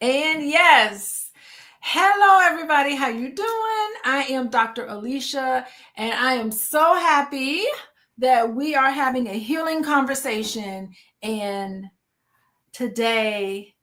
And yes, hello everybody. How you doing? I am Dr. Alicia, and I am so happy that we are having a healing conversation. And today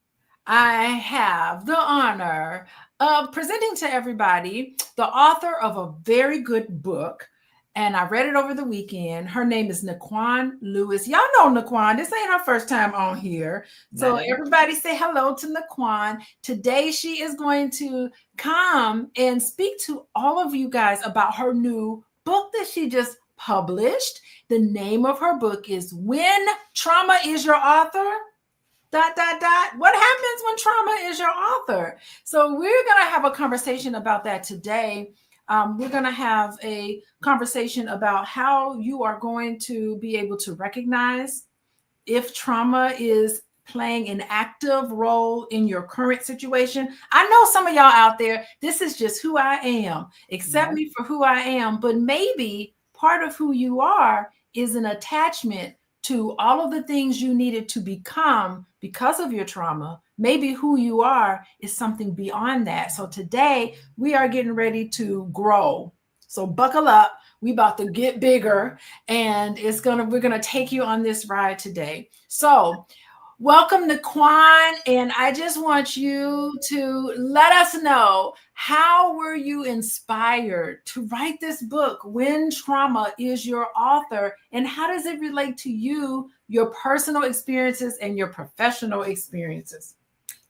I have the honor of presenting to everybody the author of a very good book. And I read it over the weekend. Her name is Nikquan Lewis. Y'all know Nikquan. This ain't her first time on here. So everybody say hello to Nikquan. Today she is going to come and speak to all of you guys about her new book that she just published. The name of her book is When Trauma is Your Author. ... What happens when trauma is your author? So we're going to have a conversation about that today. We're going to have a conversation about how you are going to be able to recognize if trauma is playing an active role in your current situation. I know some of y'all out there, this is just who I am. Accept me for who I am. But maybe part of who you are is an attachment to all of the things you needed to become because of your trauma. Maybe who you are is something beyond that. So today we are getting ready to grow. So buckle up. We about to get bigger, and we're gonna take you on this ride today. So welcome to Nikquan, and I just want you to let us know, how were you inspired to write this book, When Trauma is Your Author, and how does it relate to you, your personal experiences and your professional experiences?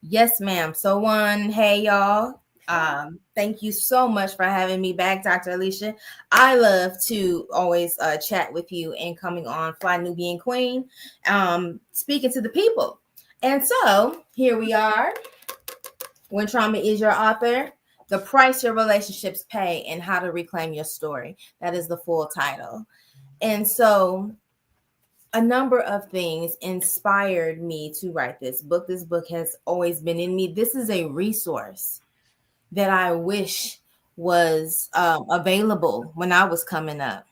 Yes, ma'am. So hey y'all. Thank you so much for having me back, Dr. Alicia. I love to always chat with you and coming on Fly Nubian Queen, speaking to the people. And so here we are. When Trauma is Your Author, the price your relationships pay and how to reclaim your story. That is the full title. And so a number of things inspired me to write this book. This book has always been in me. This is a resource that I wish was available when I was coming up,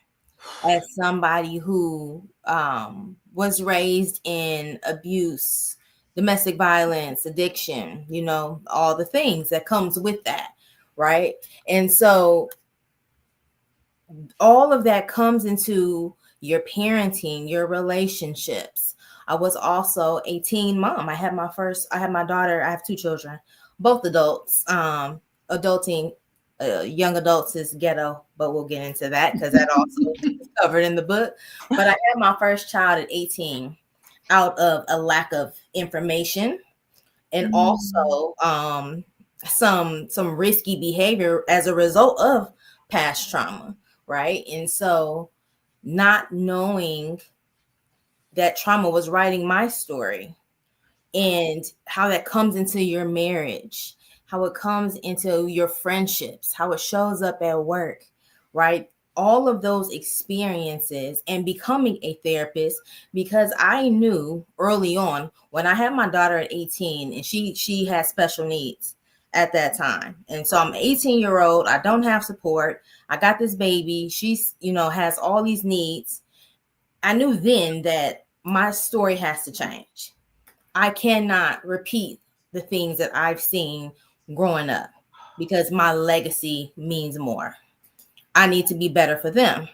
as somebody who was raised in abuse, domestic violence, addiction, all the things that comes with that, right? And so all of that comes into your parenting, your relationships. I was also a teen mom. I had my daughter. I have two children, both adults. Adulting, young adults is ghetto, but we'll get into that because that also is covered in the book. But I had my first child at 18 out of a lack of information, and also some risky behavior as a result of past trauma, right? And so not knowing that trauma was writing my story, and how that comes into your marriage, how it comes into your friendships, how it shows up at work, right? All of those experiences, and becoming a therapist, because I knew early on when I had my daughter at 18, and she had special needs at that time. And so I'm an 18-year-old, I don't have support. I got this baby, she's, has all these needs. I knew then that my story has to change. I cannot repeat the things that I've seen growing up, because my legacy means more. I need to be better for them.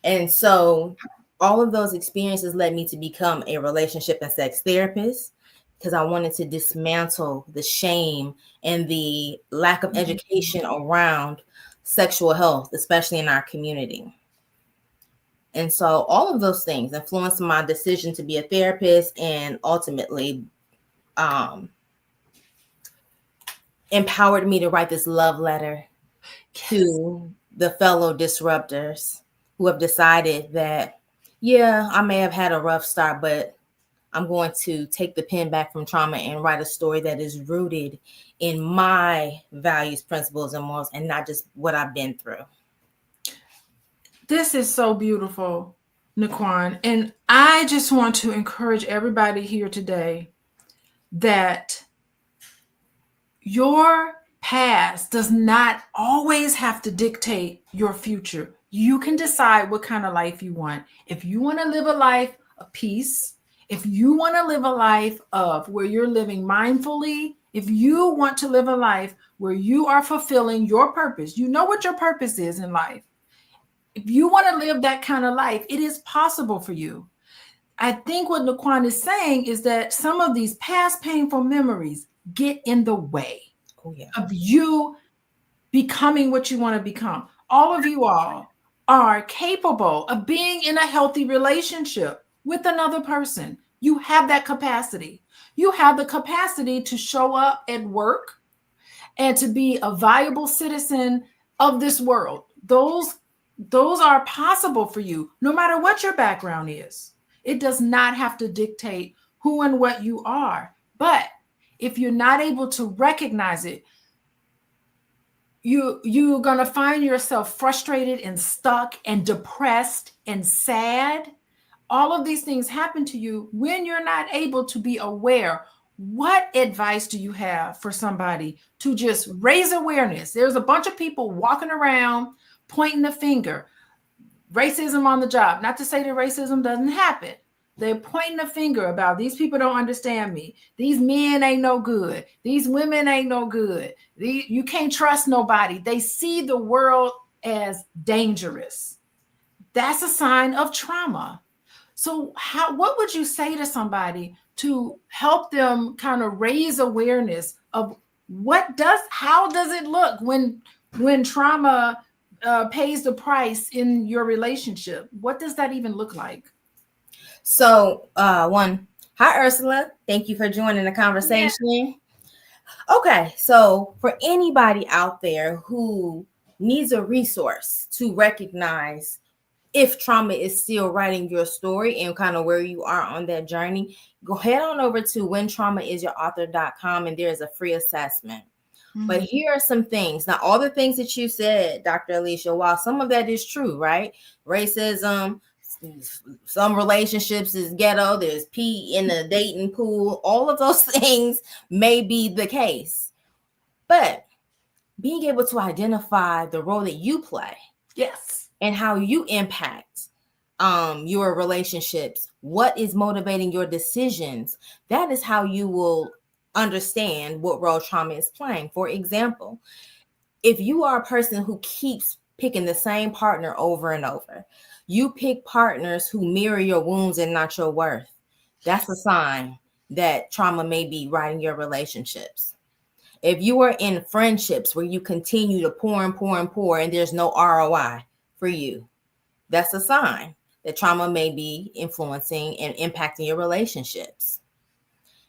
And so all of those experiences led me to become a relationship and sex therapist, because I wanted to dismantle the shame and the lack of education around sexual health, especially in our community. And so all of those things influenced my decision to be a therapist, and ultimately empowered me to write this love letter to the fellow disruptors who have decided that, yeah, I may have had a rough start, but I'm going to take the pen back from trauma and write a story that is rooted in my values, principles, and morals, and not just what I've been through. This is so beautiful, Nikquan. And I just want to encourage everybody here today that your past does not always have to dictate your future. You can decide what kind of life you want. If you want to live a life of peace, if you want to live a life of where you're living mindfully, If you want to live a life where you are fulfilling your purpose, you know what your purpose is in life. If you want to live that kind of life, it is possible for you. I think what Nikquan is saying is that some of these past painful memories get in the way of you becoming what you want to become. All of you all are capable of being in a healthy relationship with another person. You have that capacity. You have the capacity to show up at work and to be a valuable citizen of this world. Those are possible for you, no matter what your background is. It does not have to dictate who and what you are. But if you're not able to recognize it, you're going to find yourself frustrated and stuck and depressed and sad. All of these things happen to you when you're not able to be aware. What advice do you have for somebody to just raise awareness? There's a bunch of people walking around pointing the finger. Racism on the job. Not to say that racism doesn't happen. They're pointing the finger about these people don't understand me. These men ain't no good. These women ain't no good. You can't trust nobody. They see the world as dangerous. That's a sign of trauma. So what would you say to somebody to help them kind of raise awareness of how does it look when trauma pays the price in your relationship? What does that even look like? So, hi Ursula. Thank you for joining the conversation. Yeah. Okay, so for anybody out there who needs a resource to recognize if trauma is still writing your story and kind of where you are on that journey, go head on over to whentraumaisyourauthor.com and there's a free assessment. Mm-hmm. But here are some things. Now, all the things that you said, Dr. Alicia, while some of that is true, right? Racism, some relationships is ghetto, there's pee in the dating pool, all of those things may be the case. But being able to identify the role that you play. Yes. And how you impact your relationships, what is motivating your decisions, that is how you will understand what role trauma is playing. For example, if you are a person who keeps picking the same partner over and over, you pick partners who mirror your wounds and not your worth, that's a sign that trauma may be writing your relationships. If you are in friendships where you continue to pour and there's no ROI for you, that's a sign that trauma may be influencing and impacting your relationships.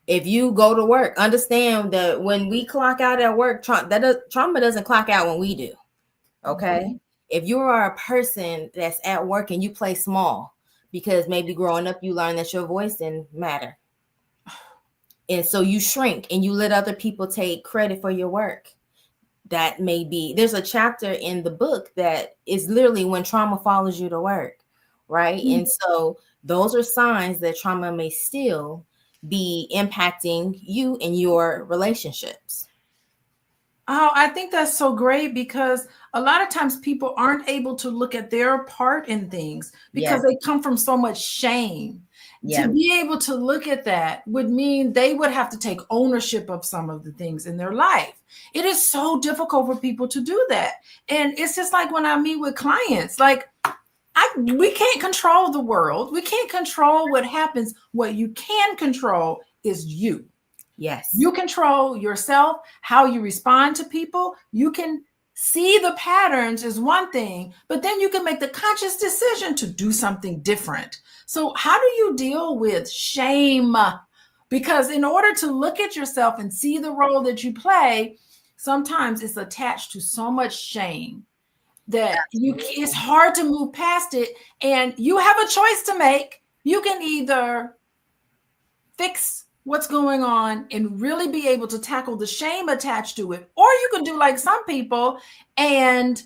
If you go to work, understand that when we clock out at work, trauma doesn't clock out when we do. Okay. Mm-hmm. If you are a person that's at work and you play small because maybe growing up you learned that your voice didn't matter, and so you shrink and you let other people take credit for your work, that may be, there's a chapter in the book that is literally when trauma follows you to work, right? Mm-hmm. And so those are signs that trauma may still be impacting you and your relationships. Oh, I think that's so great because a lot of times people aren't able to look at their part in things because they come from so much shame. Yeah. To be able to look at that would mean they would have to take ownership of some of the things in their life. It is so difficult for people to do that. And it's just like when I meet with clients, like we can't control the world. We can't control what happens. What you can control is you. Yes. You control yourself, how you respond to people. You can see the patterns is one thing, but then you can make the conscious decision to do something different. So how do you deal with shame? Because in order to look at yourself and see the role that you play, sometimes it's attached to so much shame that it's hard to move past it. And you have a choice to make. You can either fix what's going on and really be able to tackle the shame attached to it, or you can do like some people and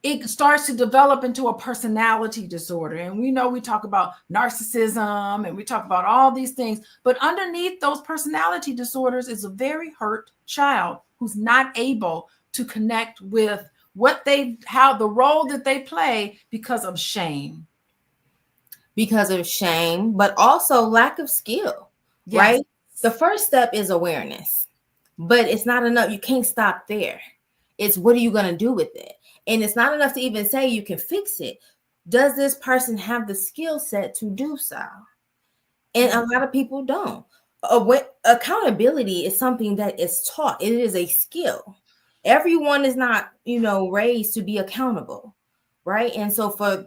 it starts to develop into a personality disorder. And we know we talk about narcissism and we talk about all these things, but underneath those personality disorders is a very hurt child who's not able to connect with how the role that they play because of shame. Because of shame, but also lack of skill, yes. Right? The first step is awareness. But it's not enough. You can't stop there. It's what are you going to do with it? And it's not enough to even say you can fix it. Does this person have the skill set to do so? And a lot of people don't. Accountability is something that is taught. It is a skill. Everyone is not, raised to be accountable, right? And so for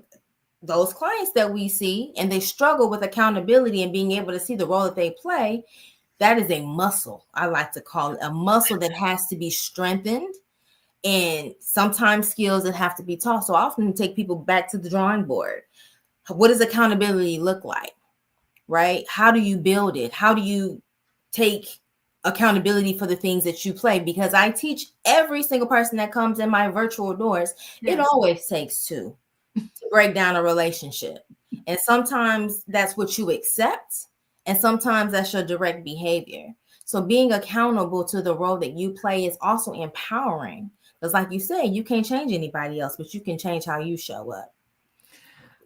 those clients that we see and they struggle with accountability and being able to see the role that they play, that is a muscle. I like to call it a muscle that has to be strengthened, and sometimes skills that have to be taught. So I often take people back to the drawing board. What does accountability look like? Right? How do you build it? How do you take accountability for the things that you play? Because I teach every single person that comes in my virtual doors, Yes. It always takes two to break down a relationship. And sometimes that's what you accept, and sometimes that's your direct behavior. So being accountable to the role that you play is also empowering. Because like you said, you can't change anybody else, but you can change how you show up.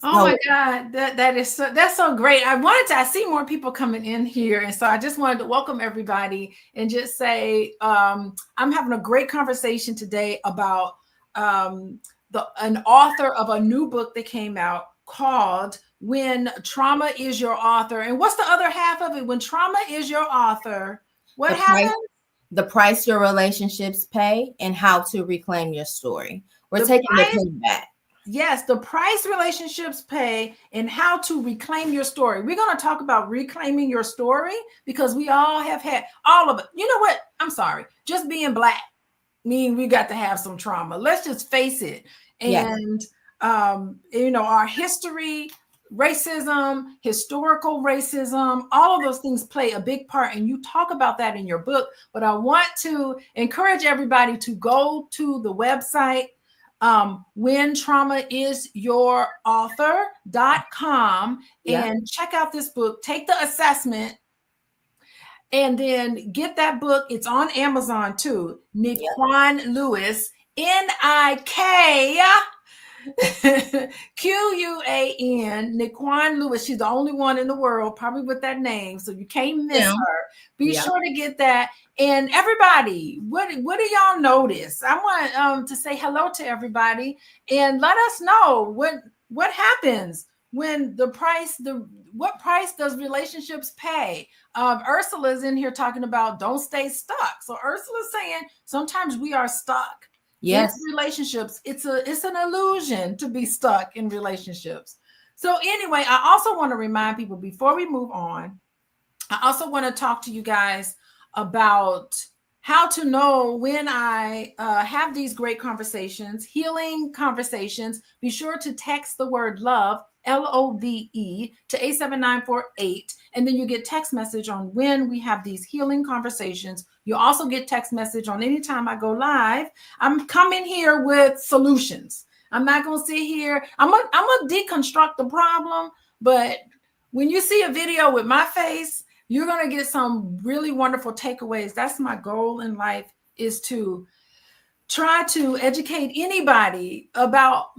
Oh my God, that's so great. I see more people coming in here. And so I just wanted to welcome everybody and just say, I'm having a great conversation today about an author of a new book that came out called When Trauma is Your Author. And what's the other half of it? When trauma is your author, what happens? The price your relationships pay and how to reclaim your story. We're taking the pin back. Yes, the price relationships pay and how to reclaim your story. We're going to talk about reclaiming your story because we all have had all of it. You know what? I'm sorry. Just being Black mean we got to have some trauma. Let's just face it. And, our history, racism, historical racism, all of those things play a big part. And you talk about that in your book. But I want to encourage everybody to go to the website, when trauma is your author.com, and check out this book, take the assessment, and then get that book. It's on Amazon too. Nikquan Lewis, Nikquan, Nikquan Lewis. She's the only one in the world probably with that name, so you can't miss her. Be sure to get that. And everybody, what do y'all notice? I want to say hello to everybody and let us know what happens when what price does relationships pay? Ursula's in here talking about don't stay stuck. So Ursula's saying sometimes we are stuck. Yes, in relationships. It's an illusion to be stuck in relationships. So anyway, I also want to remind people before we move on, I also want to talk to you guys about how to know when I have these great conversations, healing conversations. Be sure to text the word love, LOVE, to 87948. And then you get text message on when we have these healing conversations. You also get text message on anytime I go live. I'm coming here with solutions. I'm not going to sit here. I'm going to deconstruct the problem. But when you see a video with my face, you're going to get some really wonderful takeaways. That's my goal in life, is to try to educate anybody about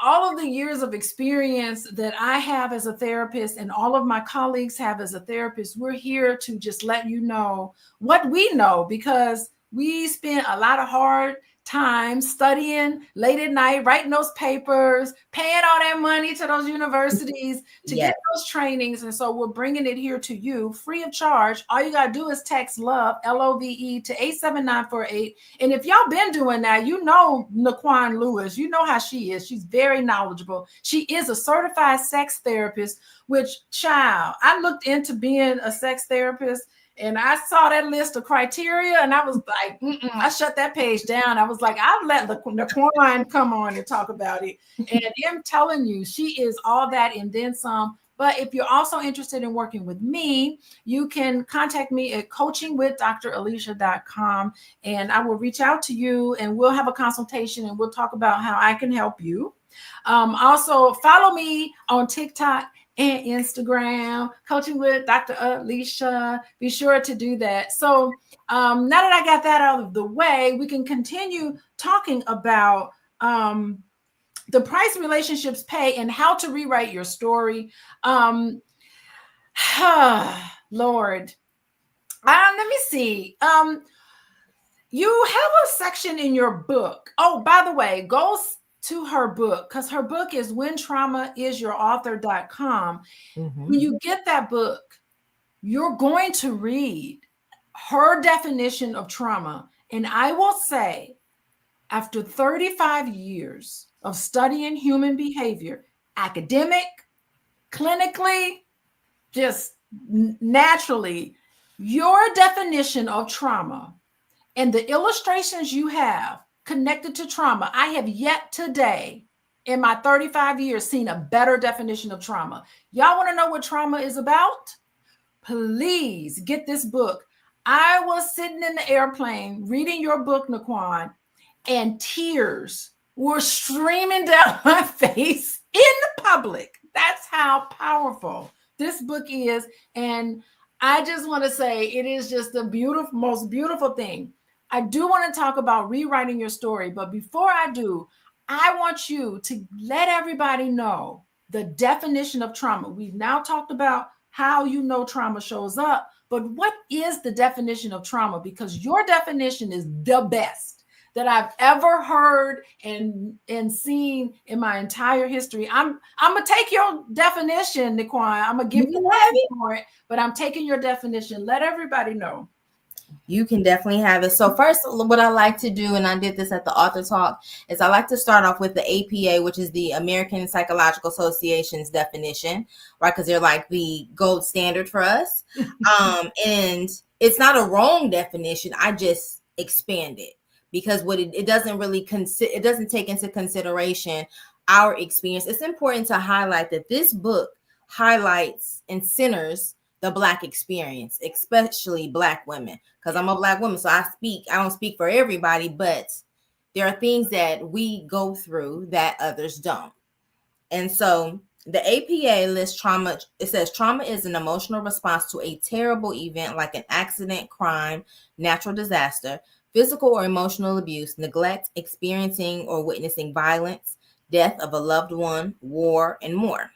all of the years of experience that I have as a therapist and all of my colleagues have as a therapist. We're here to just let you know what we know, because we spent a lot of hard time studying late at night, writing those papers, paying all that money to those universities to get those trainings. And so we're bringing it here to you free of charge. All you got to do is text love, LOVE, to 87948. And if y'all been doing that, you know Nikquan Lewis, you know how she is. She's very knowledgeable. She is a certified sex therapist, which, child, I looked into being a sex therapist. And I saw that list of criteria and I was like, I shut that page down. I was like, I'll let Nikquan come on and talk about it. And I'm telling you, she is all that and then some. But if you're also interested in working with me, you can contact me at coachingwithdralicia.com, and I will reach out to you and we'll have a consultation and we'll talk about how I can help you. Also, follow me on TikTok and Instagram, Coaching with Dr. Alicia. Be sure to do that. So now that I got that out of the way, we can continue talking about the price relationships pay and how to rewrite your story. Lord, let me see. You have a section in your book. Oh, by the way, go to her book, because her book is whentraumaisyourauthor.com. Mm-hmm. When you get that book, you're going to read her definition of trauma. And I will say, after 35 years of studying human behavior, academic, clinically, just naturally, your definition of trauma and the illustrations you have connected to trauma, I have yet today in my 35 years seen a better definition of trauma. Y'all want to know what trauma is about? Please get this book. I was sitting in the airplane reading your book, Nikquan, and tears were streaming down my face in the public. That's how powerful this book is. And I just want to say it is just the beautiful, most beautiful thing. I do want to talk about rewriting your story, but before I do, I want you to let everybody know the definition of trauma. We've now talked about how you know trauma shows up, but what is the definition of trauma? Because your definition is the best that I've ever heard and seen in my entire history. I'm gonna take your definition, Nikquan. I'm gonna give you credit for it, but I'm taking your definition. Let everybody know. You can definitely have it. So first, what I like to do, and I did this at the author talk, is I like to start off with the APA, which is the American Psychological Association's definition, right? Because they're like the gold standard for us. And it's not a wrong definition. I just expand it because what it doesn't really it doesn't take into consideration our experience. It's important to highlight that this book highlights and centers the Black experience, especially Black women, because I'm a Black woman. So I don't speak for everybody, but there are things that we go through that others don't. And so the APA lists trauma. It says trauma is an emotional response to a terrible event like an accident, crime, natural disaster, physical or emotional abuse, neglect, experiencing or witnessing violence, death of a loved one, war, and more.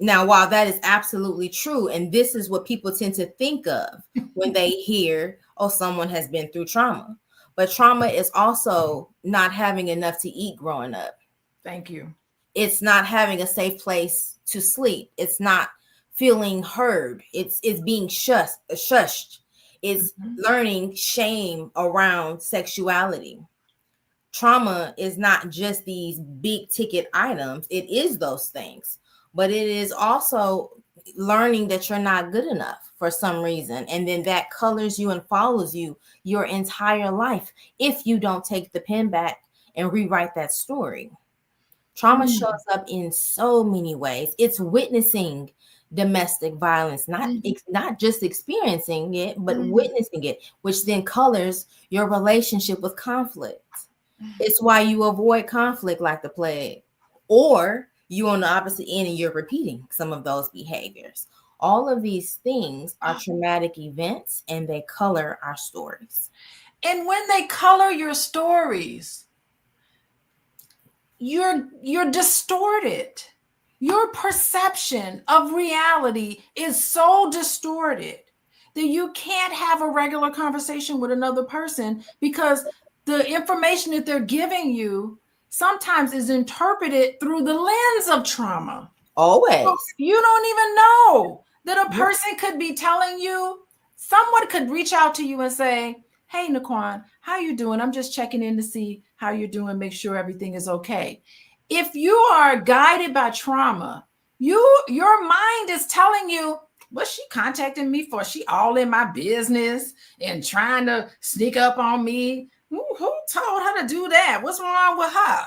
Now, while that is absolutely true, and this is what people tend to think of when they hear, oh, someone has been through trauma, but trauma is also not having enough to eat growing up. Thank you. It's not having a safe place to sleep. It's not feeling heard. It's being shushed. It's learning shame around sexuality. Trauma is not just these big ticket items. It is those things. But it is also learning that you're not good enough for some reason. And then that colors you and follows you your entire life if you don't take the pen back and rewrite that story. Trauma shows up in so many ways. It's witnessing domestic violence, not just experiencing it, but witnessing it, which then colors your relationship with conflict. It's why you avoid conflict like the plague, or you on the opposite end and you're repeating some of those behaviors. All of these things are traumatic events and they color our stories. And when they color your stories, you're distorted. Your perception of reality is so distorted that you can't have a regular conversation with another person because the information that they're giving you sometimes is interpreted through the lens of trauma. Always. So you don't even know that a person could be telling you, someone could reach out to you and say, hey, Nikquan, how you doing? I'm just checking in to see how you're doing, make sure everything is okay. If you are guided by trauma, your mind is telling you, what's she contacting me for? She all in my business and trying to sneak up on me. Who told her to do that? What's wrong with her?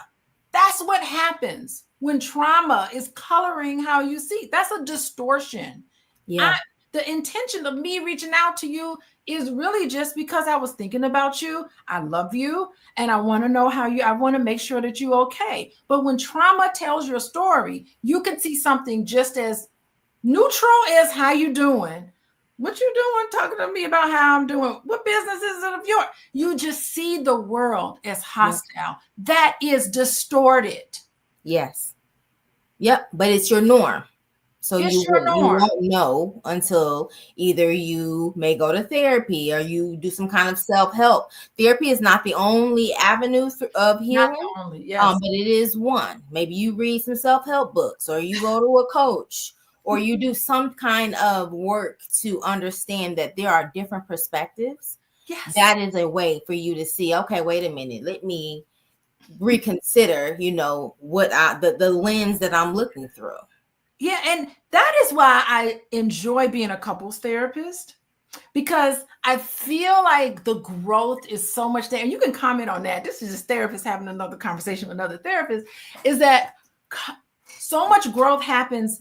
That's what happens when trauma is coloring how you see. That's a distortion. Yeah. The intention of me reaching out to you is really just because I was thinking about you. I love you and I want to know I want to make sure that you're okay. But when trauma tells your story, you can see something just as neutral as how you doing. What you doing talking to me about how I'm doing? What business is it of yours? You just see the world as hostile. Yep. That is distorted. Yes. Yep. But it's your norm. So It's you your norm. won't know until either you may go to therapy or you do some kind of self-help. Therapy is not the only avenue of Not healing, the only, yes. but it is one. Maybe you read some self-help books, or you go to a coach, or you do some kind of work to understand that there are different perspectives. Yes. That is a way for you to see, okay, wait a minute, let me reconsider, what the lens that I'm looking through. Yeah, and that is why I enjoy being a couples therapist, because I feel like the growth is so much there. And you can comment on that. This is just therapists having another conversation with another therapist, is that so much growth happens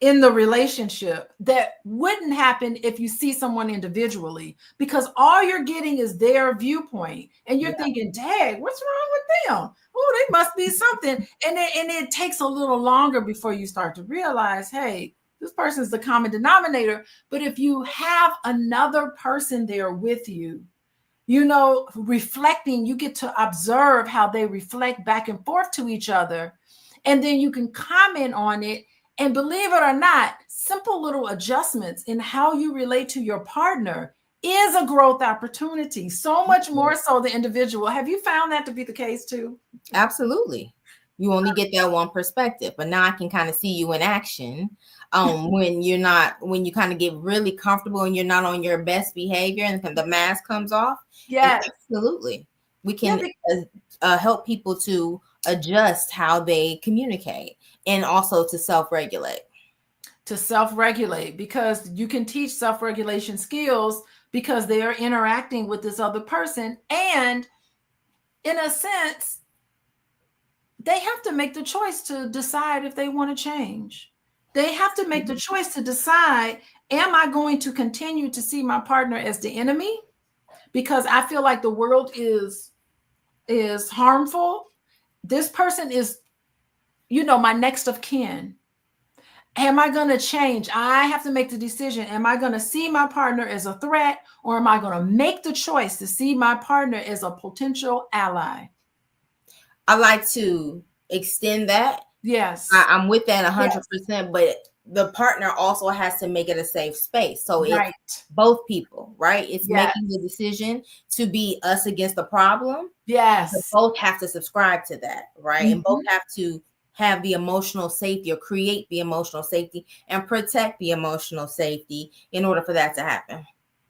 in the relationship that wouldn't happen if you see someone individually, because all you're getting is their viewpoint and you're thinking, dang, what's wrong with them? Oh, they must be something. And it takes a little longer before you start to realize, hey, this person's the common denominator. But if you have another person there with you, reflecting, you get to observe how they reflect back and forth to each other. And then you can comment on it. And believe it or not, simple little adjustments in how you relate to your partner is a growth opportunity, so much more so the individual. Have you found that to be the case too? Absolutely. You only get that one perspective, but now I can kind of see you in action. When you kind of get really comfortable and you're not on your best behavior and the mask comes off. And Yes. absolutely, we Yeah, can help people to adjust how they communicate and also to self-regulate. to self-regulate, because you can teach self-regulation skills because they are interacting with this other person. And in a sense, they have to make the choice to decide if they want to change. They have to make the choice to decide, am I going to continue to see my partner as the enemy because I feel like the world is harmful? This person is, my next of kin. Am I going to change? I have to make the decision. Am I going to see my partner as a threat, or am I going to make the choice to see my partner as a potential ally? I like to extend that. Yes. I'm with that Yes. 100%, but the partner also has to make it a safe space. So it's Right. both people, right? It's Yes. making the decision to be us against the problem. But Yes. both have to subscribe to that, right? And both Mhm. have to have the emotional safety or create the emotional safety and protect the emotional safety in order for that to happen.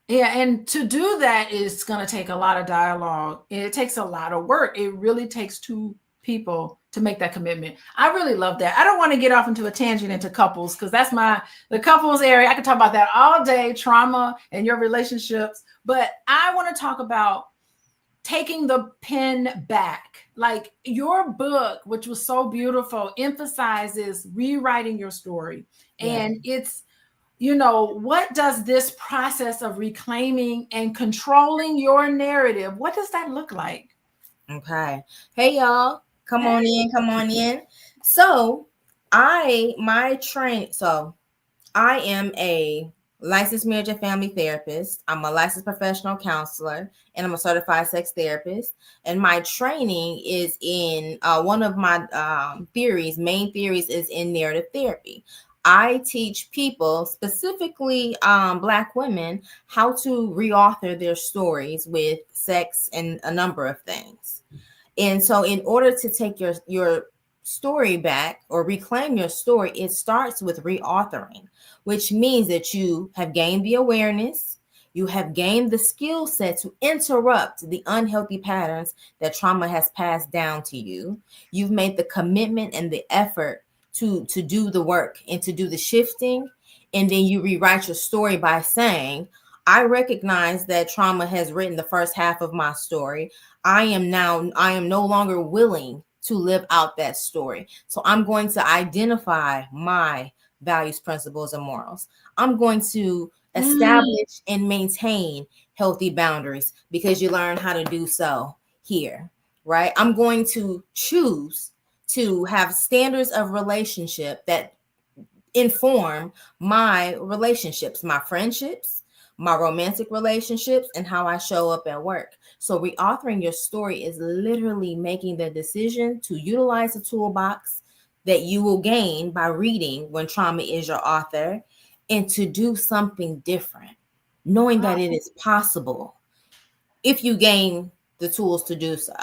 Yeah, and to do that is going to take a lot of dialogue. It takes a lot of work. It really takes two people to make that commitment. I really love that. I don't want to get off into a tangent into couples, because that's the couples area. I could talk about that all day, trauma and your relationships. But I want to talk about taking the pen back. Like your book, which was so beautiful, emphasizes rewriting your story. Yeah. And it's, what does this process of reclaiming and controlling your narrative, what does that look like? Okay. Hey y'all. Come Hey. on in, come on in. So I am a licensed marriage and family therapist. I'm a licensed professional counselor, and I'm a certified sex therapist. And my training is in one of my main theories is in narrative therapy. I teach people, specifically Black women, how to reauthor their stories with sex and a number of things. And so in order to take your story back or reclaim your story, it starts with reauthoring, which means that you have gained the awareness, you have gained the skill set to interrupt the unhealthy patterns that trauma has passed down to you. You've made the commitment and the effort to do the work and to do the shifting. And then you rewrite your story by saying, I recognize that trauma has written the first half of my story. I am no longer willing to live out that story. So I'm going to identify my values, principles, and morals. I'm going to establish and maintain healthy boundaries because you learn how to do so here, right? I'm going to choose to have standards of relationship that inform my relationships, my friendships, my romantic relationships, and how I show up at work. So reauthoring your story is literally making the decision to utilize the toolbox that you will gain by reading When Trauma is Your Author, and to do something different, knowing that it is possible if you gain the tools to do so.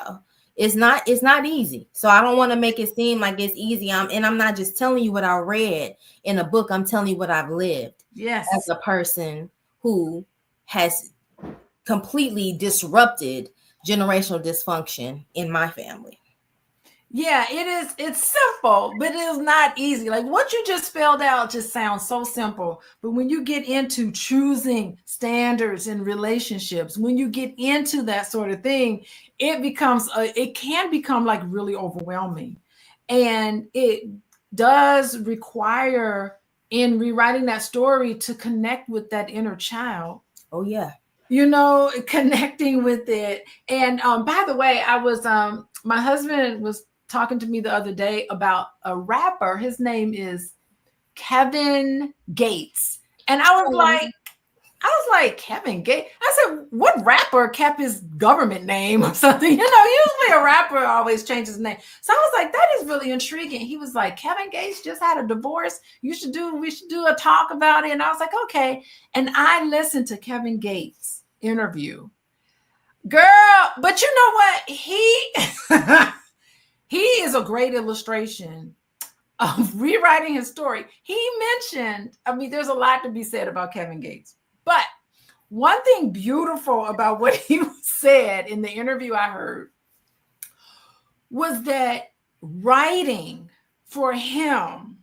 It's not easy. So I don't want to make it seem like it's easy. I'm not just telling you what I read in a book. I'm telling you what I've lived as Yes. a person who has completely disrupted generational dysfunction in my family. Yeah, it is. It's simple, but it is not easy. Like what you just spelled out just sounds so simple. But when you get into choosing standards and relationships, when you get into that sort of thing, it can become like really overwhelming. And it does require in rewriting that story to connect with that inner child, Oh yeah. connecting with it. And by the way, my husband was talking to me the other day about a rapper. His name is Kevin Gates. And I was like, Kevin Gates. I said, what rapper kept his government name or something? Usually a rapper always changes his name. So I was like, that is really intriguing. He was like, Kevin Gates just had a divorce. We should do a talk about it. And I was like, okay. And I listened to Kevin Gates' interview. Girl, but you know what? He is a great illustration of rewriting his story. He mentioned, there's a lot to be said about Kevin Gates, but one thing beautiful about what he said in the interview I heard was that writing for him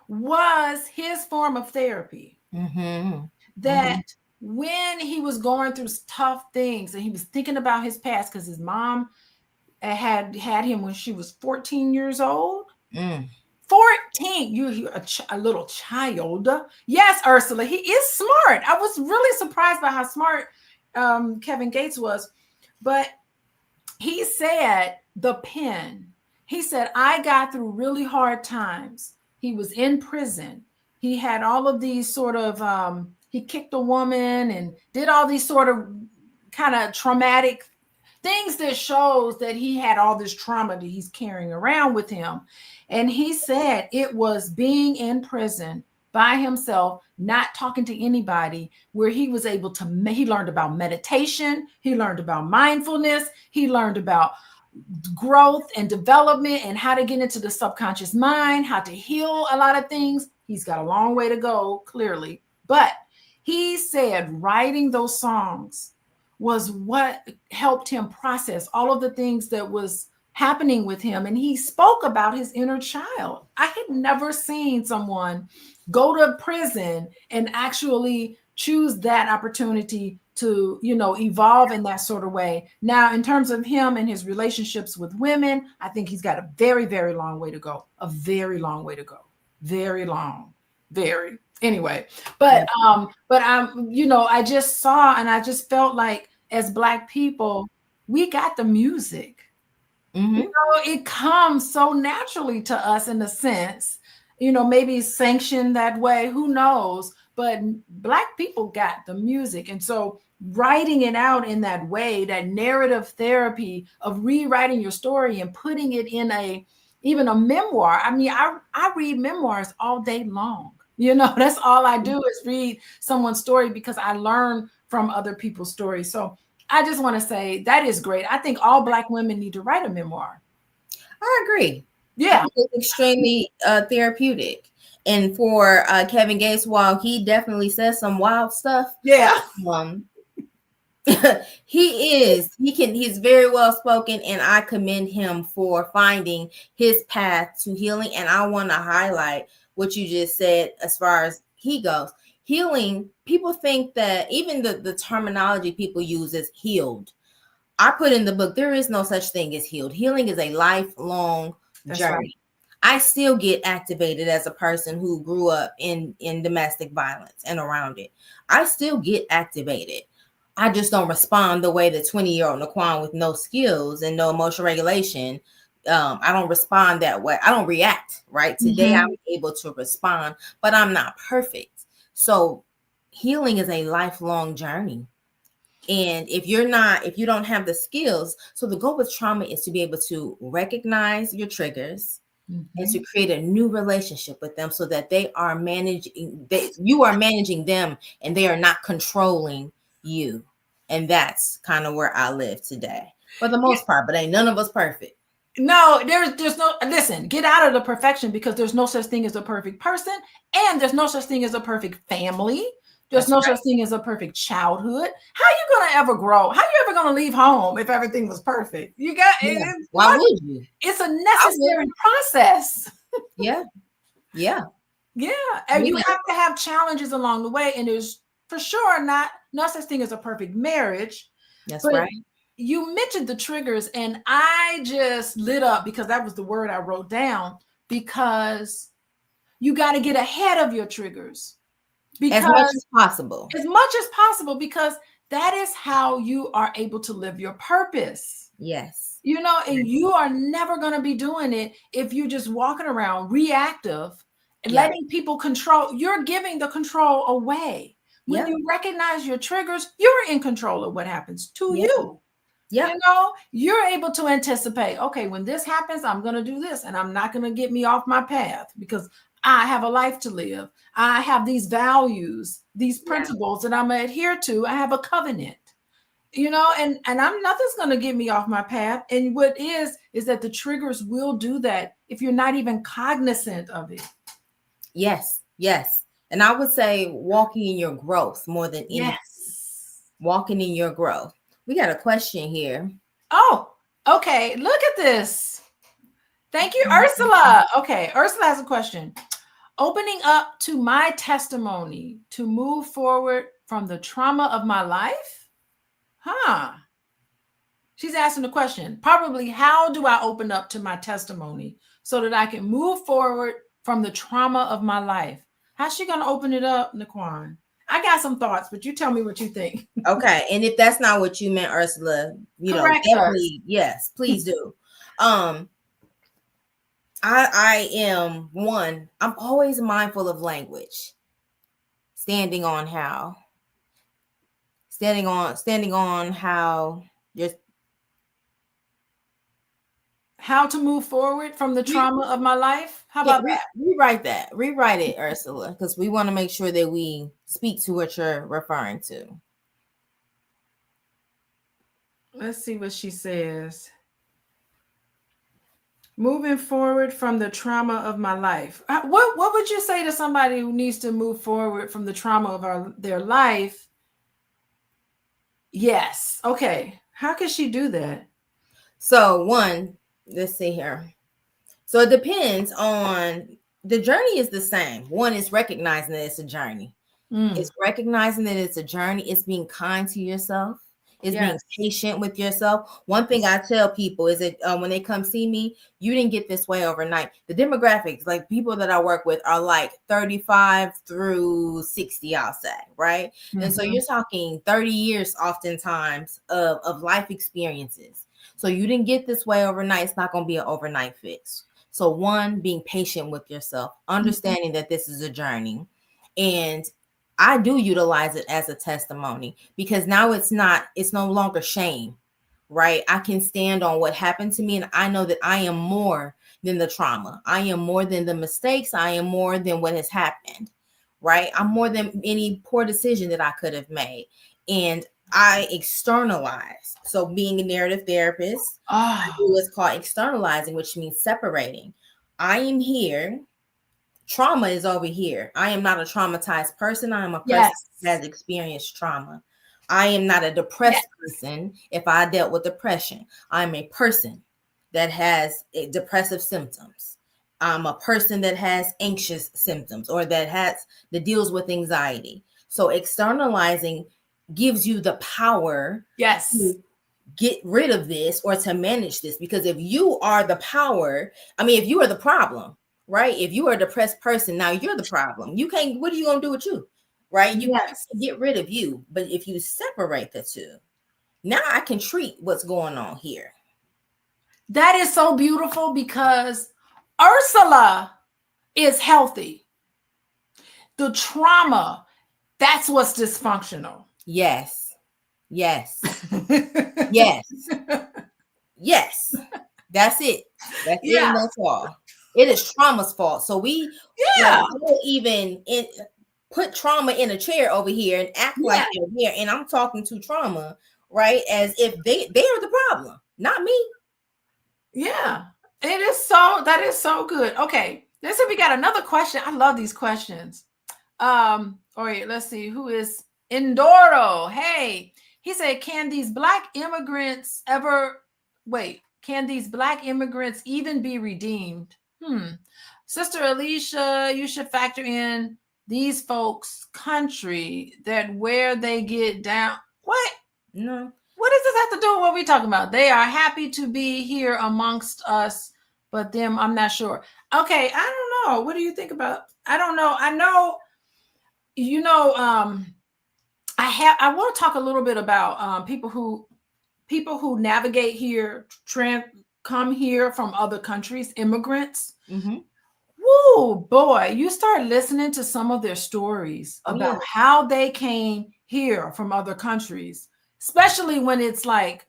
was his form of therapy. Mm-hmm. That when he was going through tough things and he was thinking about his past, because his mom had him when she was 14 years old. 14, you a little child. Yes, Ursula, he is smart. I was really surprised by how smart Kevin Gates was. But he said the pen. He said, I got through really hard times. He was in prison. He had all of these sort of, he kicked a woman and did all these sort of kind of traumatic things that shows that he had all this trauma that he's carrying around with him. And he said it was being in prison by himself, not talking to anybody, where he was able to, he learned about meditation, he learned about mindfulness, he learned about growth and development and how to get into the subconscious mind, how to heal a lot of things. He's got a long way to go, clearly. But he said writing those songs was what helped him process all of the things that was happening with him. And he spoke about his inner child. I had never seen someone go to prison and actually choose that opportunity to, evolve in that sort of way. Now, in terms of him and his relationships with women, I think he's got a very, very long way to go. A very long way to go. Very long. Very. Anyway, but I just saw and I just felt like as Black people, we got the music. Mm-hmm. It comes so naturally to us in a sense, maybe sanctioned that way, who knows? But Black people got the music. And so writing it out in that way, that narrative therapy of rewriting your story and putting it in even a memoir. I read memoirs all day long. That's all I do is read someone's story because I learn from other people's stories. So I just want to say that is great. I think all Black women need to write a memoir. I agree. Yeah. It's extremely therapeutic. And for Kevin Gates, while he definitely says some wild stuff, Yeah. He's very well spoken, and I commend him for finding his path to healing. And I want to highlight what you just said as far as he goes. Healing, people think that even the terminology people use is healed. I put in the book, there is no such thing as healed. Healing is a lifelong journey. Right. I still get activated as a person who grew up in domestic violence and around it. I still get activated. I just don't respond the way the 20-year-old Nikquan with no skills and no emotional regulation. I don't respond that way. I don't react, right? Today I'm able to respond, but I'm not perfect. So healing is a lifelong journey. And if you don't have the skills, so the goal with trauma is to be able to recognize your triggers, and to Mhm. create a new relationship with them so that you are managing them and they are not controlling you. And that's kind of where I live today for the most part, but ain't none of us perfect. No, there's no, listen, get out of the perfection, because there's no such thing as a perfect person, and there's no such thing as a perfect family. There's That's no right. such thing as a perfect childhood. How are you gonna ever grow? How are you ever gonna leave home if everything was perfect? You got Yeah. Why would you? it's a I would. necessary process. Yeah. Yeah. Yeah, and Me you neither. have to have challenges along the way, and there's for sure not no such thing as a perfect marriage. That's But right. you mentioned the triggers, and I just lit up because that was the word I wrote down, because you got to get ahead of your triggers, As much because as possible. as much as possible, because that is how you are able to live your purpose. Yes. You know, and you are never going to be doing it if you're just walking around reactive and Yeah. letting people control. You're giving the control away. When Yeah. you recognize your triggers, you're in control of what happens to Yeah. you. Yeah. You know, you're able to anticipate, okay, when this happens, I'm going to do this, and I'm not going to get me off my path, because I have a life to live. I have these values, these Yeah. principles that I'm going to adhere to. I have a covenant, you know, and I'm nothing's going to get me off my path. And what is that the triggers will do that if you're not even cognizant of it. Yes. Yes. And I would say walking in your growth more than anything. Yes. Walking in your growth. We got a question here. Oh, okay. Look at this. Thank you, Ursula. Okay, Ursula has a question. Opening up to my testimony to move forward from the trauma of my life? Huh. She's asking the question, probably, how do I open up to my testimony so that I can move forward from the trauma of my life? How's she going to open it up, Nikquan? I got some thoughts, but you tell me what you think. Okay. And if that's not what you meant, Ursula, Correct us. definitely, yes, please do. I am one, I'm always mindful of language. Standing on how you're How to move forward from the trauma of my life? How yeah, about that? rewrite it, Ursula, because we want to make sure that we speak to what you're referring to. Let's see what she says. Moving forward from the trauma of my life. What would you say to somebody who needs to move forward from the trauma of their life? Yes. Okay. How can she do that? So one, let's see here. So it depends on, the journey is the same. One is recognizing that it's a journey. It's recognizing that it's a journey. It's being kind to yourself. It's being Yes. patient with yourself. One thing I tell people is that when they come see me, you didn't get this way overnight. The demographics, like people that I work with, are like 35 through 60, I'll say, right? And so you're talking 30 years oftentimes of life experiences. So you didn't get this way overnight. It's not going to be an overnight fix. So one, being patient with yourself, understanding that this is a journey. And I do utilize it as a testimony, because now it's no longer shame, right? I can stand on what happened to me, and I know that I am more than the trauma. I am more than the mistakes. I am more than what has happened, right? I'm more than any poor decision that I could have made. And I externalize. So being a narrative therapist, I do what's called externalizing, which means separating. I am here. Trauma is over here. I am not a traumatized person. I am a person that has experienced trauma. I am not a depressed person if I dealt with depression. I'm a person that has depressive symptoms. I'm a person that has anxious symptoms, or that deals with anxiety. So externalizing gives you the power to get rid of this or to manage this. Because if you are the power, if you are the problem, right? If you are a depressed person, now you're the problem. You can't, what are you going to do with you? Right? You can't get rid of you. But if you separate the two, now I can treat what's going on here. That is so beautiful, because Ursula is healthy. The trauma, that's what's dysfunctional. Yes. Yes. Yes. Yes. That's it. That's it. And that's all. It is trauma's fault. So we like Yeah. don't even put trauma in a chair over here and act like Yeah. they're here. And I'm talking to trauma, right? As if they are the problem, not me. Yeah. That is so good. Okay. Let's see, we got another question. I love these questions. All right, let's see who is Indoro. Hey, he said, can these black immigrants ever wait? Can these black immigrants even be redeemed? Sister Alicia, you should factor in these folks' country that where they get down. What? No. What does this have to do with what we're talking about? They are happy to be here amongst us, but them, I'm not sure. Okay, I don't know. What do you think about? I don't know. I know you know I want to talk a little bit about people who navigate here, come here from other countries, immigrants. Mm-hmm. Woo, boy, you start listening to some of their stories about how they came here from other countries, especially when it's like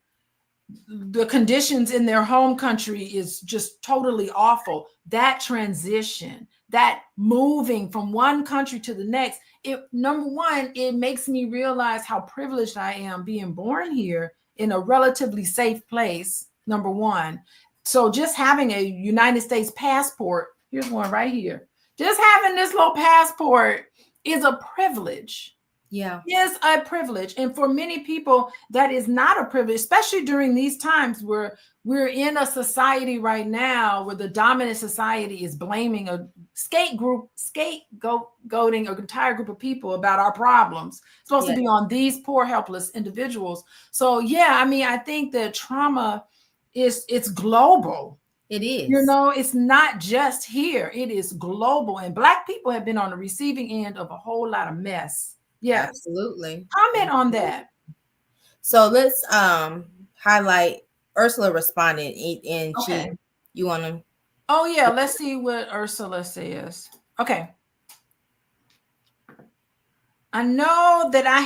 the conditions in their home country is just totally awful. That transition, that moving from one country to the next, it number one, it makes me realize how privileged I am being born here in a relatively safe place. Number one. So just having a United States passport, here's one right here. Just having this little passport is a privilege. Yeah. Is a privilege. And for many people, that is not a privilege, especially during these times where we're in a society right now where the dominant society is blaming a scapegoating an entire group of people about our problems. It's supposed to be on these poor, helpless individuals. So yeah, I mean, I think that trauma it's global. It is. You know, it's not just here, it is global. And Black people have been on the receiving end of a whole lot of mess. Yeah, absolutely. Comment on that. So let's highlight Ursula responded, and Okay. you want to? Oh yeah, let's see what Ursula says. Okay. I know that I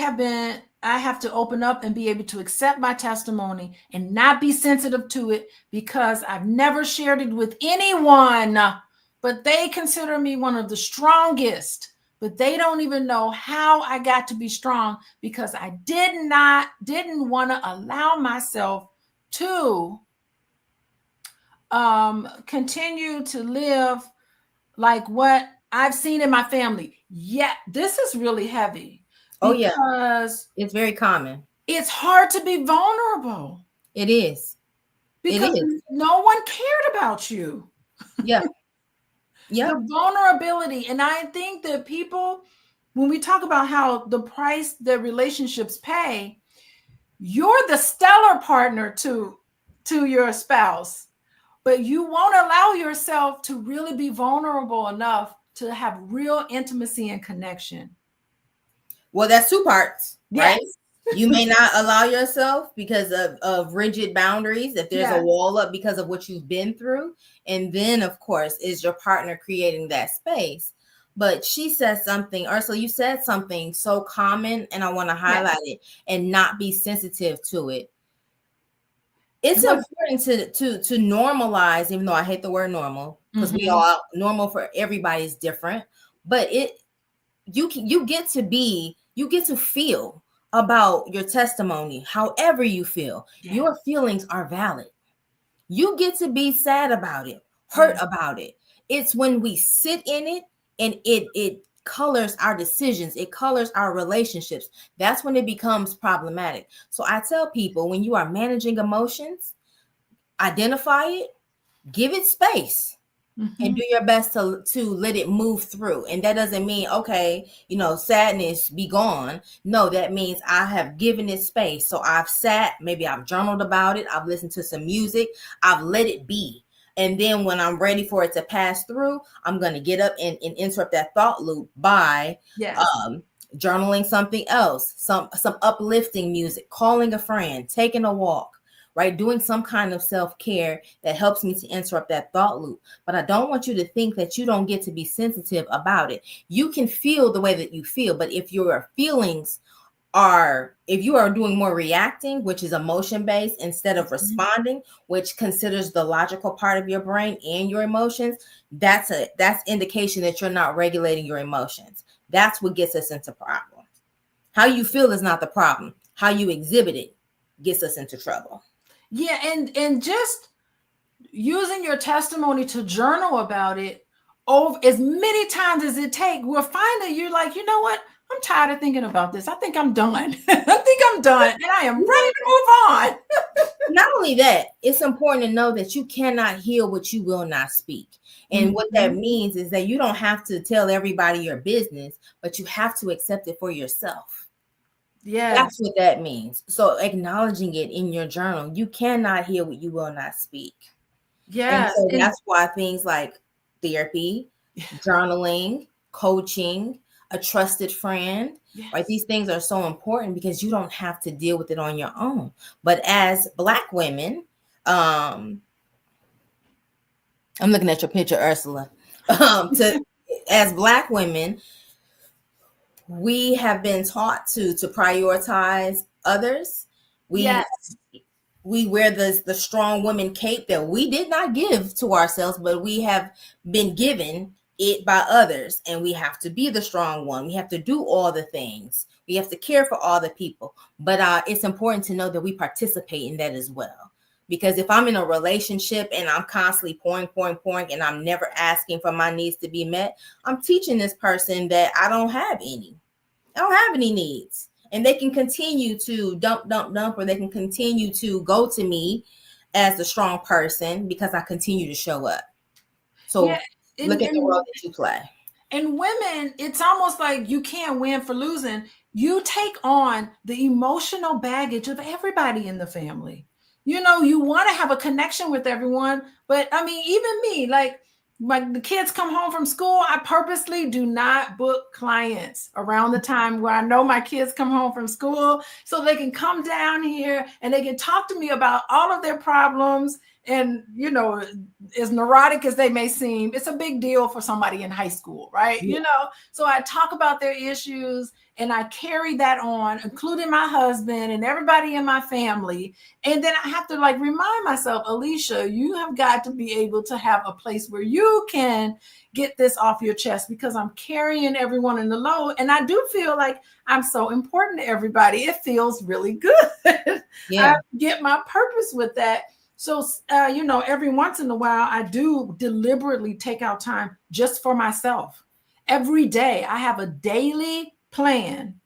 have to open up and be able to accept my testimony and not be sensitive to it because I've never shared it with anyone, but they consider me one of the strongest. But they don't even know how I got to be strong because I didn't want to allow myself to continue to live like what I've seen in my family. Yeah, this is really heavy. Oh yeah, because it's very common. It's hard to be vulnerable. It is. Because no one cared about you. Yeah. Yeah. The vulnerability. And I think that people, when we talk about how the price that relationships pay, you're the stellar partner to your spouse, but you won't allow yourself to really be vulnerable enough to have real intimacy and connection. Well, that's two parts, yes. Right? You may not allow yourself because of rigid boundaries, if there's a wall up because of what you've been through. And then, of course, is your partner creating that space. But she said something, Ursula, you said something so common, and I want to highlight it and not be sensitive to it. It's important to normalize, even though I hate the word normal, because we all normal for everybody is different. But you get to feel about your testimony however you feel. Your feelings are valid. You get to be sad about it, hurt about it. It's when we sit in it and it colors our decisions, it colors our relationships. That's when it becomes problematic. So I tell people, when you are managing emotions, identify it, give it space. And do your best to let it move through. And that doesn't mean, okay, sadness be gone. No, that means I have given it space. So I've sat, maybe I've journaled about it. I've listened to some music. I've let it be. And then when I'm ready for it to pass through, I'm going to get up and interrupt that thought loop by journaling something else, some uplifting music, calling a friend, taking a walk. Right? Doing some kind of self-care that helps me to interrupt that thought loop. But I don't want you to think that you don't get to be sensitive about it. You can feel the way that you feel, but if your feelings are, if you are doing more reacting, which is emotion based, instead of responding, which considers the logical part of your brain and your emotions, that's indication that you're not regulating your emotions. That's what gets us into problems. How you feel is not the problem. How you exhibit it gets us into trouble. Yeah, and just using your testimony to journal about it over as many times as it takes, we'll find that you're like, you know what? I'm tired of thinking about this. I think I'm done. I think I'm done, and I am ready to move on. Not only that, it's important to know that you cannot heal what you will not speak. And what that means is that you don't have to tell everybody your business, but you have to accept it for yourself. Yes. That's what that means. So acknowledging it in your journal, you cannot heal what you will not speak. And Yes. so that's why things like therapy, journaling, coaching, a trusted friend, Yes. right? These things are so important because you don't have to deal with it on your own. But as Black women, I'm looking at your picture, Ursula. As Black women, we have been taught to prioritize others. Yes. We wear the strong woman cape that we did not give to ourselves, but we have been given it by others, and we have to be the strong one. We have to do all the things. We have to care for all the people. But it's important to know that we participate in that as well. Because if I'm in a relationship and I'm constantly pouring, and I'm never asking for my needs to be met, I'm teaching this person that I don't have any. I don't have any needs. And they can continue to dump, or they can continue to go to me as a strong person because I continue to show up. So look at the role that you play. And women, it's almost like you can't win for losing. You take on the emotional baggage of everybody in the family. You know, you want to have a connection with everyone, but I mean, even me, like the kids come home from school, I purposely do not book clients around the time where I know my kids come home from school so they can come down here and they can talk to me about all of their problems. And, you know, as neurotic as they may seem, it's a big deal for somebody in high school, right? Yeah. You know, so I talk about their issues and I carry that on, including my husband and everybody in my family. And then I have to like remind myself, Alicia, you have got to be able to have a place where you can get this off your chest because I'm carrying everyone in the load. And I do feel like I'm so important to everybody. It feels really good. Yeah. I get my purpose with that. So, you know, every once in a while, I do deliberately take out time just for myself. Every day, I have a daily plan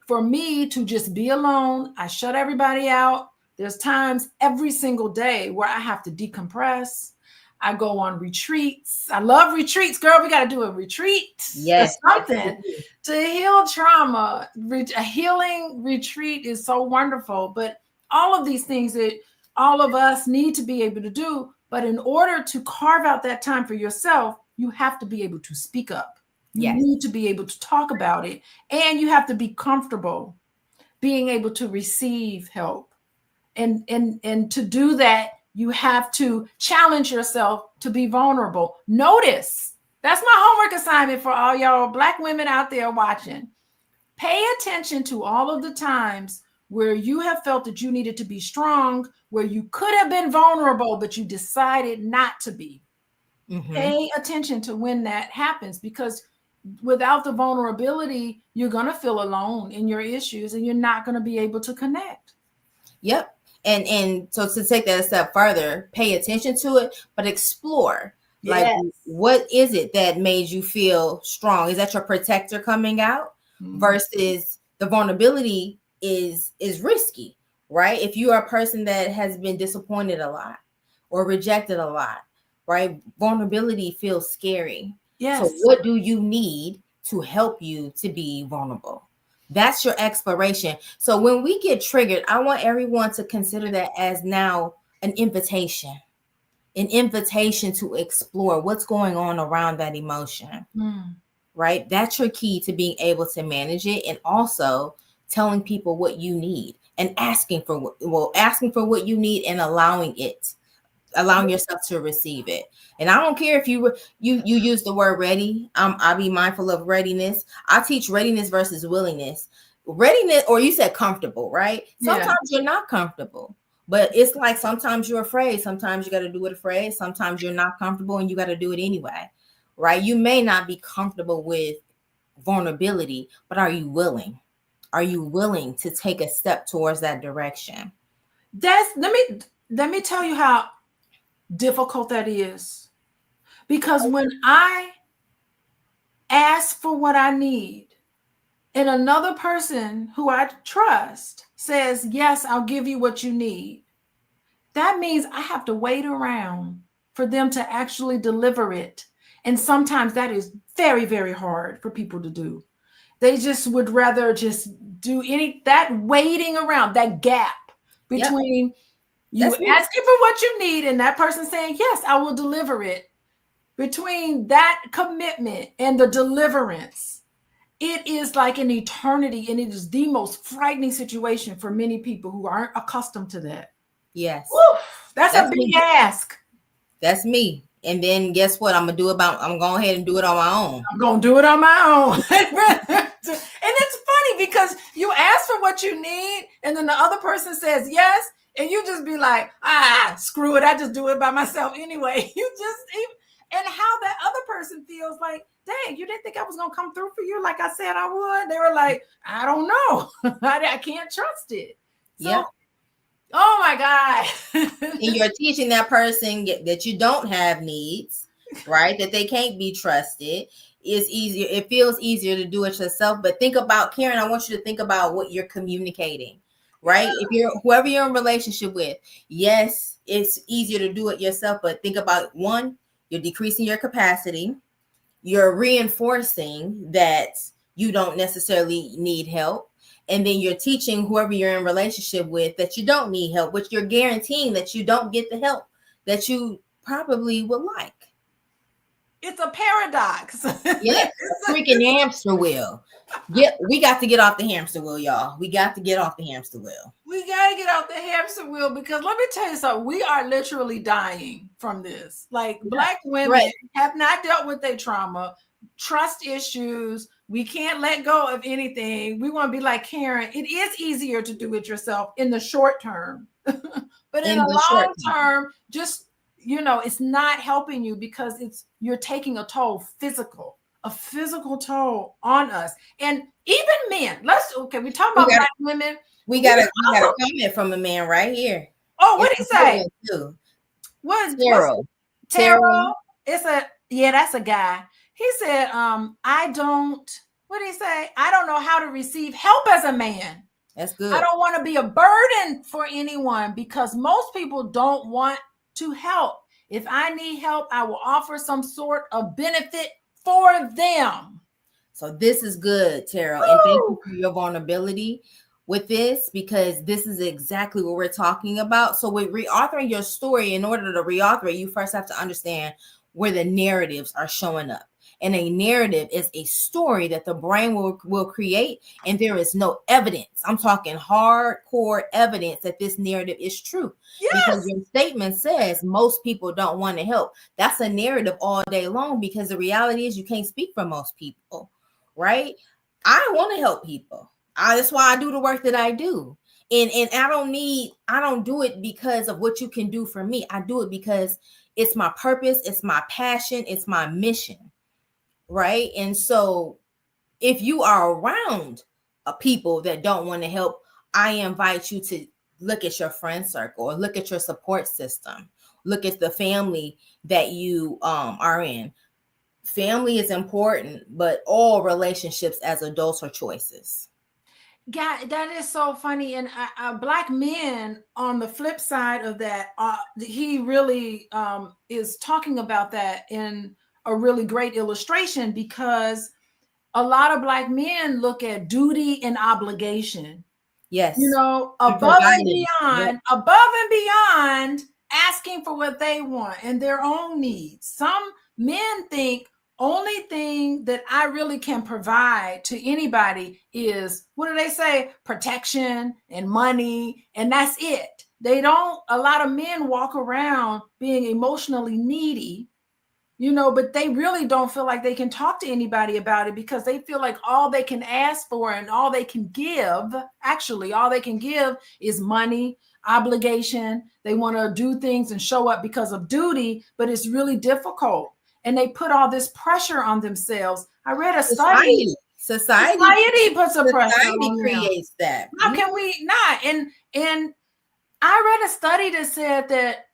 for me to just be alone. I shut everybody out. There's times every single day where I have to decompress. I go on retreats. I love retreats, girl. We got to do a retreat or something to heal trauma. A healing retreat is so wonderful. But all of these things that all of us need to be able to do. But in order to carve out that time for yourself, you have to be able to speak up. You need to be able to talk about it. And you have to be comfortable being able to receive help. And to do that, you have to challenge yourself to be vulnerable. Notice, that's my homework assignment for all y'all Black women out there watching. Pay attention to all of the times where you have felt that you needed to be strong, where you could have been vulnerable, but you decided not to be. Pay attention to when that happens, because without the vulnerability, you're going to feel alone in your issues and you're not going to be able to connect. Yep. And so to take that a step further, pay attention to it, but explore. Like, what is it that made you feel strong? Is that your protector coming out? Versus the vulnerability is risky, right? If you are a person that has been disappointed a lot or rejected a lot, right? Vulnerability feels scary. So what do you need to help you to be vulnerable? That's your exploration. So when we get triggered, I want everyone to consider that as now an invitation to explore what's going on around that emotion, right? That's your key to being able to manage it, and also telling people what you need and asking for what you need and allowing yourself to receive it. And I don't care if you use the word ready. I'll be mindful of readiness. I teach readiness versus willingness. readiness, or you said comfortable, right? Yeah. Sometimes you're not comfortable, but it's like sometimes you're afraid. Sometimes you got to do it afraid. Sometimes you're not comfortable and you got to do it anyway, right? You may not be comfortable with vulnerability, but are you willing? Are you willing to take a step towards that direction? Let me tell you how difficult that is. Because when I ask for what I need, and another person who I trust says, yes, I'll give you what you need, that means I have to wait around for them to actually deliver it. And sometimes that is very, very hard for people to do. They just would rather just do that waiting around, that gap between you asking for what you need and that person saying, yes, I will deliver it. Between that commitment and the deliverance, it is like an eternity, and it is the most frightening situation for many people who aren't accustomed to that. Yes. Woo, that's a big ask. That's me. And then guess what? I'm going ahead and do it on my own. I'm going to do it on my own. And it's funny because you ask for what you need and then the other person says yes. And you just be like, screw it. I just do it by myself anyway. And how that other person feels like, dang, you didn't think I was going to come through for you like I said I would? They were like, I don't know. I can't trust it. So, yeah. Oh my God. And you're teaching that person that you don't have needs, right? That they can't be trusted. It's easier. It feels easier to do it yourself. But think about, Karen, I want you to think about what you're communicating, right? Yeah. If you're whoever you're in relationship with, yes, it's easier to do it yourself. But think about, one, you're decreasing your capacity. You're reinforcing that you don't necessarily need help. And then you're teaching whoever you're in relationship with that you don't need help, which you're guaranteeing that you don't get the help that you probably would like. It's a paradox. Yeah, a freaking hamster wheel. Yeah, we got to get off the hamster wheel, y'all. We got to get off the hamster wheel. We got to get off the hamster wheel because let me tell you something. We are literally dying from this. Like Black women have not dealt with their trauma, trust issues. We can't let go of anything. We want to be like Karen. It is easier to do it yourself in the short term. But in the long term, just, it's not helping you because you're taking a physical toll on us. And even men, we talk about Black women. We got a comment from a man right here. Oh, what did he say? What is Terrell? That's a guy. He said, what did he say? I don't know how to receive help as a man. That's good. I don't want to be a burden for anyone because most people don't want to help. If I need help, I will offer some sort of benefit for them. So this is good, Terrell. And thank you for your vulnerability with this, because this is exactly what we're talking about. So with reauthoring your story, in order to reauthor it, you first have to understand where the narratives are showing up. And a narrative is a story that the brain will create, and there is no evidence. I'm talking hardcore evidence that this narrative is true. Yes. Because your statement says most people don't want to help. That's a narrative all day long, because the reality is you can't speak for most people, right? I want to help people. That's why I do the work that I do. And I don't do it because of what you can do for me. I do it because it's my purpose, it's my passion, it's my mission, right? And so if you are around people that don't want to help, I invite you to look at your friend circle or look at your support system. Look at the family that you are in. Family is important, but all relationships as adults are choices. God, that is so funny. And Black men, on the flip side of that, he really is talking about that in a really great illustration, because a lot of Black men look at duty and obligation. Yes. Above and beyond asking for what they want and their own needs. Some men think only thing that I really can provide to anybody is, what do they say? Protection and money. And that's it. A lot of men walk around being emotionally needy but they really don't feel like they can talk to anybody about it because they feel like all they can ask for and all they can give, actually, all they can give is money, obligation. They want to do things and show up because of duty, but it's really difficult. And they put all this pressure on themselves. I read a study. Society puts a pressure on them. Creates that. How can we not? And I read a study that said that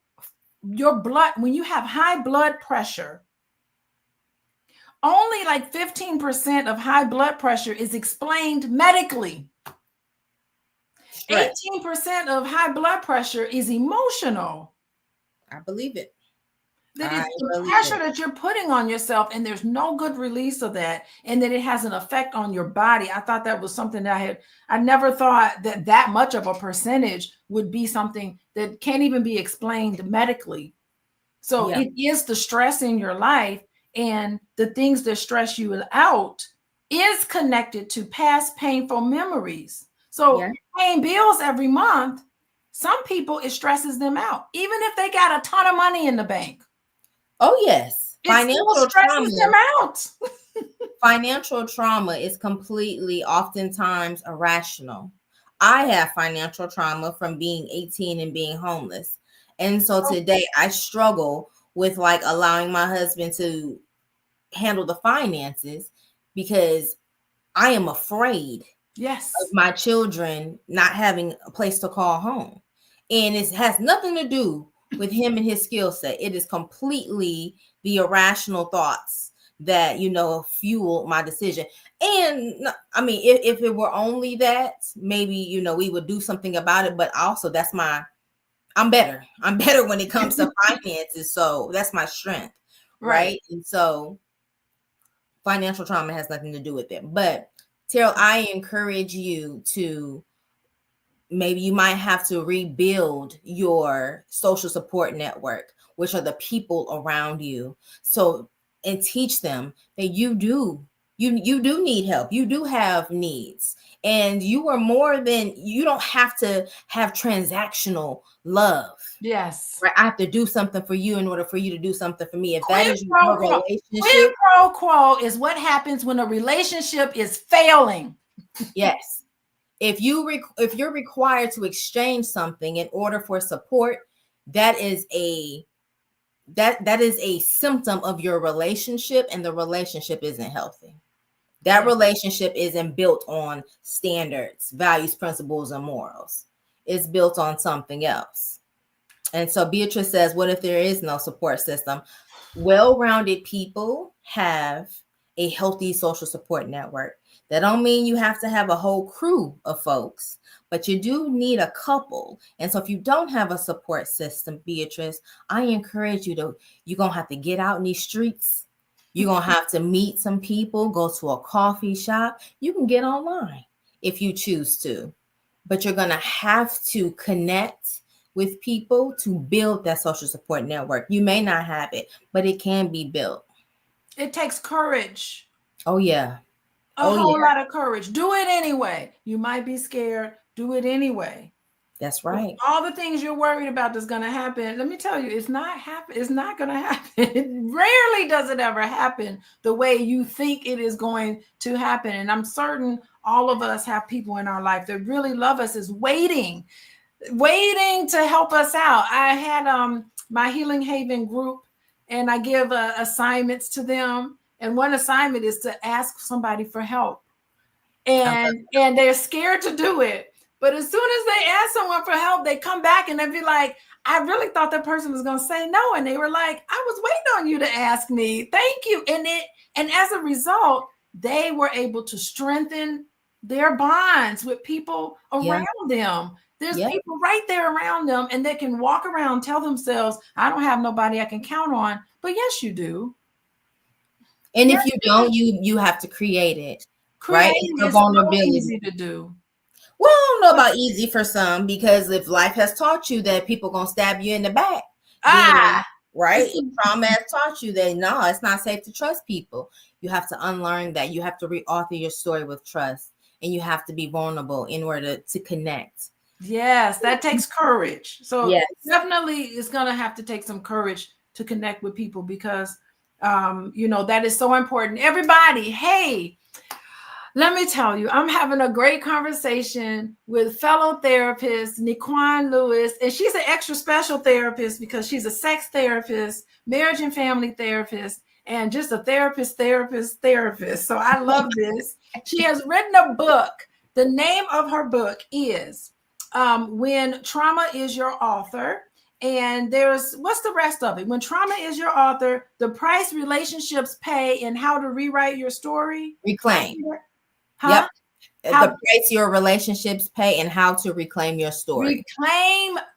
your blood, when you have high blood pressure, only like 15% of high blood pressure is explained medically. 18% of high blood pressure is emotional. I believe it. That is the pressure that you're putting on yourself, and there's no good release of that, and that it has an effect on your body. I thought that was something that I never thought that much of a percentage would be something that can't even be explained medically. So it is the stress in your life, and the things that stress you out is connected to past painful memories. So paying bills every month, some people, it stresses them out, even if they got a ton of money in the bank. Oh, yes. Financial stresses them out. Financial trauma is completely, oftentimes, irrational. I have financial trauma from being 18 and being homeless. And so today I struggle with like allowing my husband to handle the finances because I am afraid of my children not having a place to call home. And it has nothing to do with him and his skill set. It is completely the irrational thoughts that, fuel my decision. And I mean, if it were only that, maybe, we would do something about it. But also I'm better. I'm better when it comes to finances. So that's my strength. Right. And so financial trauma has nothing to do with it. But Terrell, I encourage you to, maybe you might have to rebuild your social support network, which are the people around you. So, and teach them that you do need help. You do have needs, and you don't have to have transactional love. Yes. Right. I have to do something for you in order for you to do something for me. If that is your relationship. Quid pro quo is what happens when a relationship is failing. Yes. If you're required to exchange something in order for support, that is a symptom of your relationship, and the relationship isn't healthy. That relationship isn't built on standards, values, principles, and morals. It's built on something else. And so Beatrice says, what if there is no support system? Well-rounded people have a healthy social support network. That don't mean you have to have a whole crew of folks, but you do need a couple. And so if you don't have a support system, Beatrice, I encourage you're going to have to get out in these streets. You're going to have to meet some people, go to a coffee shop. You can get online if you choose to, but you're going to have to connect with people to build that social support network. You may not have it, but it can be built. It takes courage. Oh, yeah. A whole lot of courage. Do it anyway. You might be scared. Do it anyway. That's right. All the things you're worried about that's going to happen. Let me tell you, it's not going to happen. Rarely does it ever happen the way you think it is going to happen. And I'm certain all of us have people in our life that really love us, is waiting to help us out. I had my Healing Haven group, and I give assignments to them. And one assignment is to ask somebody for help. And they're scared to do it. But as soon as they ask someone for help, they come back and they'll be like, I really thought that person was going to say no. And they were like, I was waiting on you to ask me. Thank you. And as a result, they were able to strengthen their bonds with people around them. There's people right there around them, and they can walk around, tell themselves, I don't have nobody I can count on. But yes, you do. And if you don't, you have to create it. Right? It's the vulnerability. Easy to do. Well, I don't know about easy for some, because if life has taught you that people gonna stab you in the back, right? Trauma has taught you that no, it's not safe to trust people. You have to unlearn that. You have to reauthor your story with trust, and you have to be vulnerable in order to connect. Yes, that takes courage. So definitely it's gonna have to take some courage to connect with people, because That is so important. Everybody, hey, let me tell you, I'm having a great conversation with fellow therapist Nikquan Lewis, and she's an extra special therapist because she's a sex therapist, marriage and family therapist, and just a therapist. So I love this. She has written a book. The name of her book is When Trauma is Your Author. And what's the rest of it? When Trauma is Your Author, the price relationships pay and how to rewrite your story. Reclaim. Huh? Yep. The price your relationships pay and how to reclaim your story.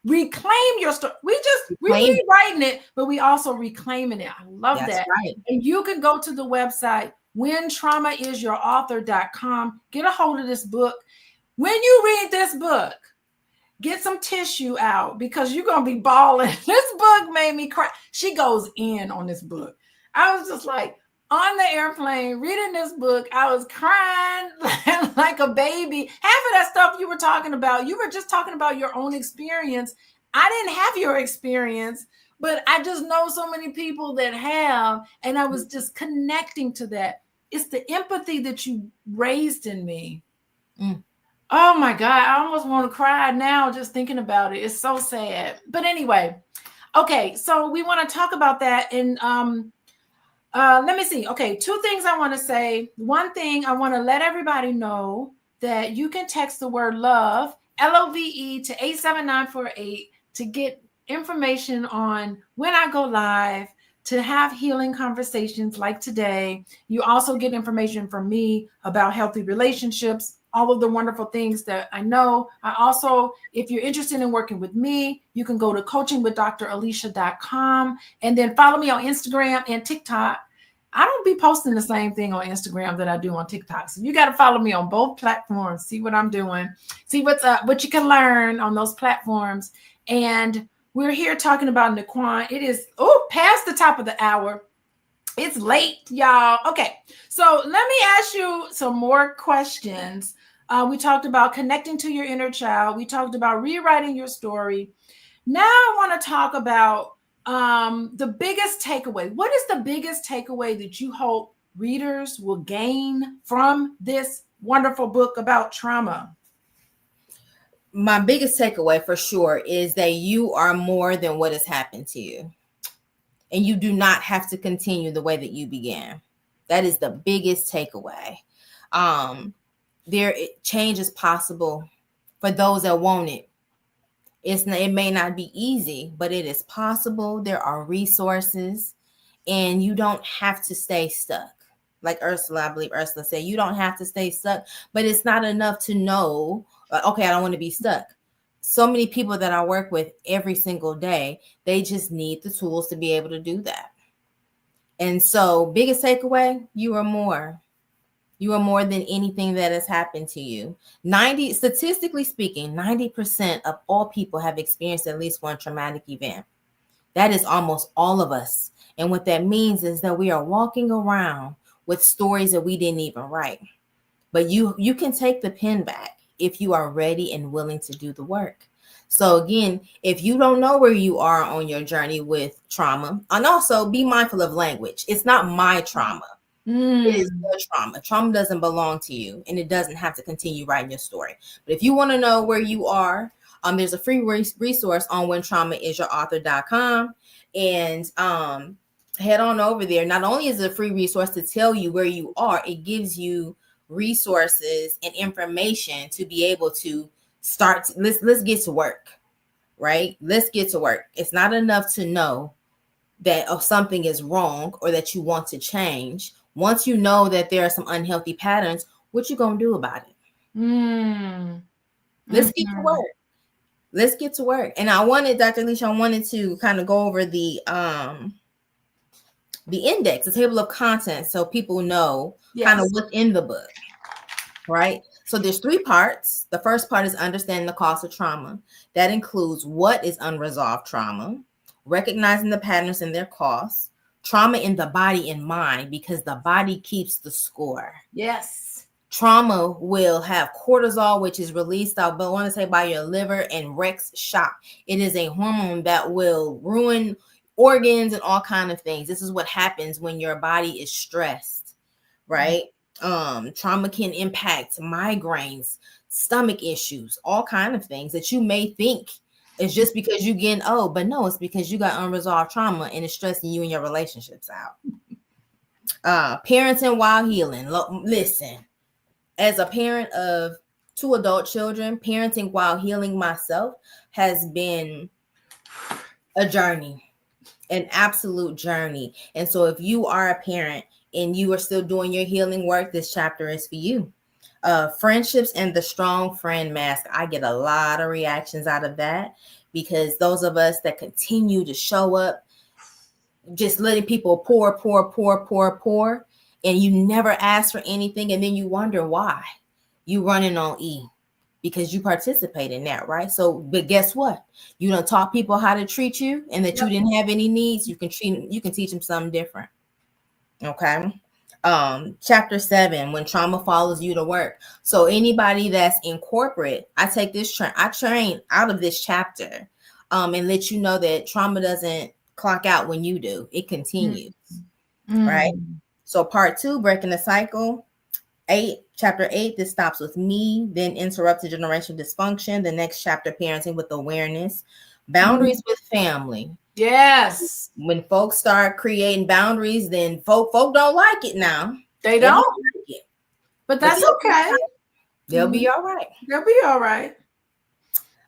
Reclaim your story. We're rewriting it, but we also reclaiming it. I love that. Right. And you can go to the website, whentraumaisyourauthor.com. Get a hold of this book. When you read this book, get some tissue out because you're going to be bawling. This book made me cry. She goes in on this book. I was just like, on the airplane reading this book, I was crying like a baby. Half of that stuff you were talking about, you were just talking about your own experience. I didn't have your experience, but I just know so many people that have, and I was just connecting to that. It's the empathy that you raised in me. Oh my God, I almost want to cry now just thinking about it. It's so sad. But anyway, okay, so we want to talk about that. And let me see. Okay, two things I want to say. One thing, I want to let everybody know that you can text the word love, LOVE, to 87948 to get information on when I go live, to have healing conversations like today. You also get information from me about healthy relationships, all of the wonderful things that I know. I also, if you're interested in working with me, you can go to coachingwithdralicia.com and then follow me on Instagram and TikTok. I don't be posting the same thing on Instagram that I do on TikTok. So you got to follow me on both platforms, see what I'm doing, see what's up, what you can learn on those platforms. And we're here talking about Nikquan. It is, past the top of the hour. It's late, y'all. Okay, so let me ask you some more questions. We talked about connecting to your inner child. We talked about rewriting your story. Now I want to talk about the biggest takeaway. What is the biggest takeaway that you hope readers will gain from this wonderful book about trauma? My biggest takeaway for sure is that you are more than what has happened to you. And you do not have to continue the way that you began. That is the biggest takeaway. Change is possible for those that want it. It may not be easy, but it is possible. There are resources, and you don't have to stay stuck. Like I believe Ursula said, you don't have to stay stuck, but it's not enough to know, okay, I don't want to be stuck. So many people that I work with every single day, they just need the tools to be able to do that. And so, biggest takeaway, you are more. You are more than anything that has happened to you. Statistically speaking, 90% of all people have experienced at least one traumatic event. That is almost all of us. And what that means is that we are walking around with stories that we didn't even write. But you can take the pen back if you are ready and willing to do the work. So again, if you don't know where you are on your journey with trauma, and also be mindful of language. It's not my trauma. It is your trauma. Trauma doesn't belong to you, and it doesn't have to continue writing your story. But if you want to know where you are, there's a free resource on whentraumaisyourauthor.com, and head on over there. Not only is it a free resource to tell you where you are, it gives you resources and information to be able to start. Let's get to work, right? Let's get to work. It's not enough to know that something is wrong or that you want to change. Once you know that there are some unhealthy patterns, what you gonna do about it? Let's get to work. Let's get to work. And Dr. Alicia, I wanted to kind of go over the index, the table of contents, so people know kind of what's in the book, right? So there's 3 parts. The first part is understanding the cause of trauma. That includes what is unresolved trauma, recognizing the patterns and their cause, trauma in the body and mind, because the body keeps the score. Yes. Trauma will have cortisol, which is released out, but I want to say by your liver, and Rex shock. It is a hormone that will ruin organs and all kind of things. This is what happens when your body is stressed, right? Trauma can impact migraines, stomach issues, all kind of things that you may think is just because you getting old, but no, it's because you got unresolved trauma and it's stressing you and your relationships out. Parenting while healing. Listen, as a parent of 2 adult children, parenting while healing myself has been a journey, an absolute journey. And so if you are a parent and you are still doing your healing work, this chapter is for you. Friendships and the strong friend mask. I get a lot of reactions out of that because those of us that continue to show up, just letting people pour, and you never ask for anything, and then you wonder why you running on E, because you participate in that, right? So, but guess what? You don't taught people how to treat you, and that you didn't have any needs. You can teach them something different. Okay. Chapter 7, when trauma follows you to work. So anybody that's in corporate, I take this I train out of this chapter, and let you know that trauma doesn't clock out when you do. It continues, right? So part 2, breaking the cycle. Chapter 8, this stops with me, then interrupted generational dysfunction. The next chapter, parenting with awareness. Boundaries with family. Yes. When folks start creating boundaries, then folk don't like it now. They don't like it. But that's okay. They'll be all right. They'll be all right.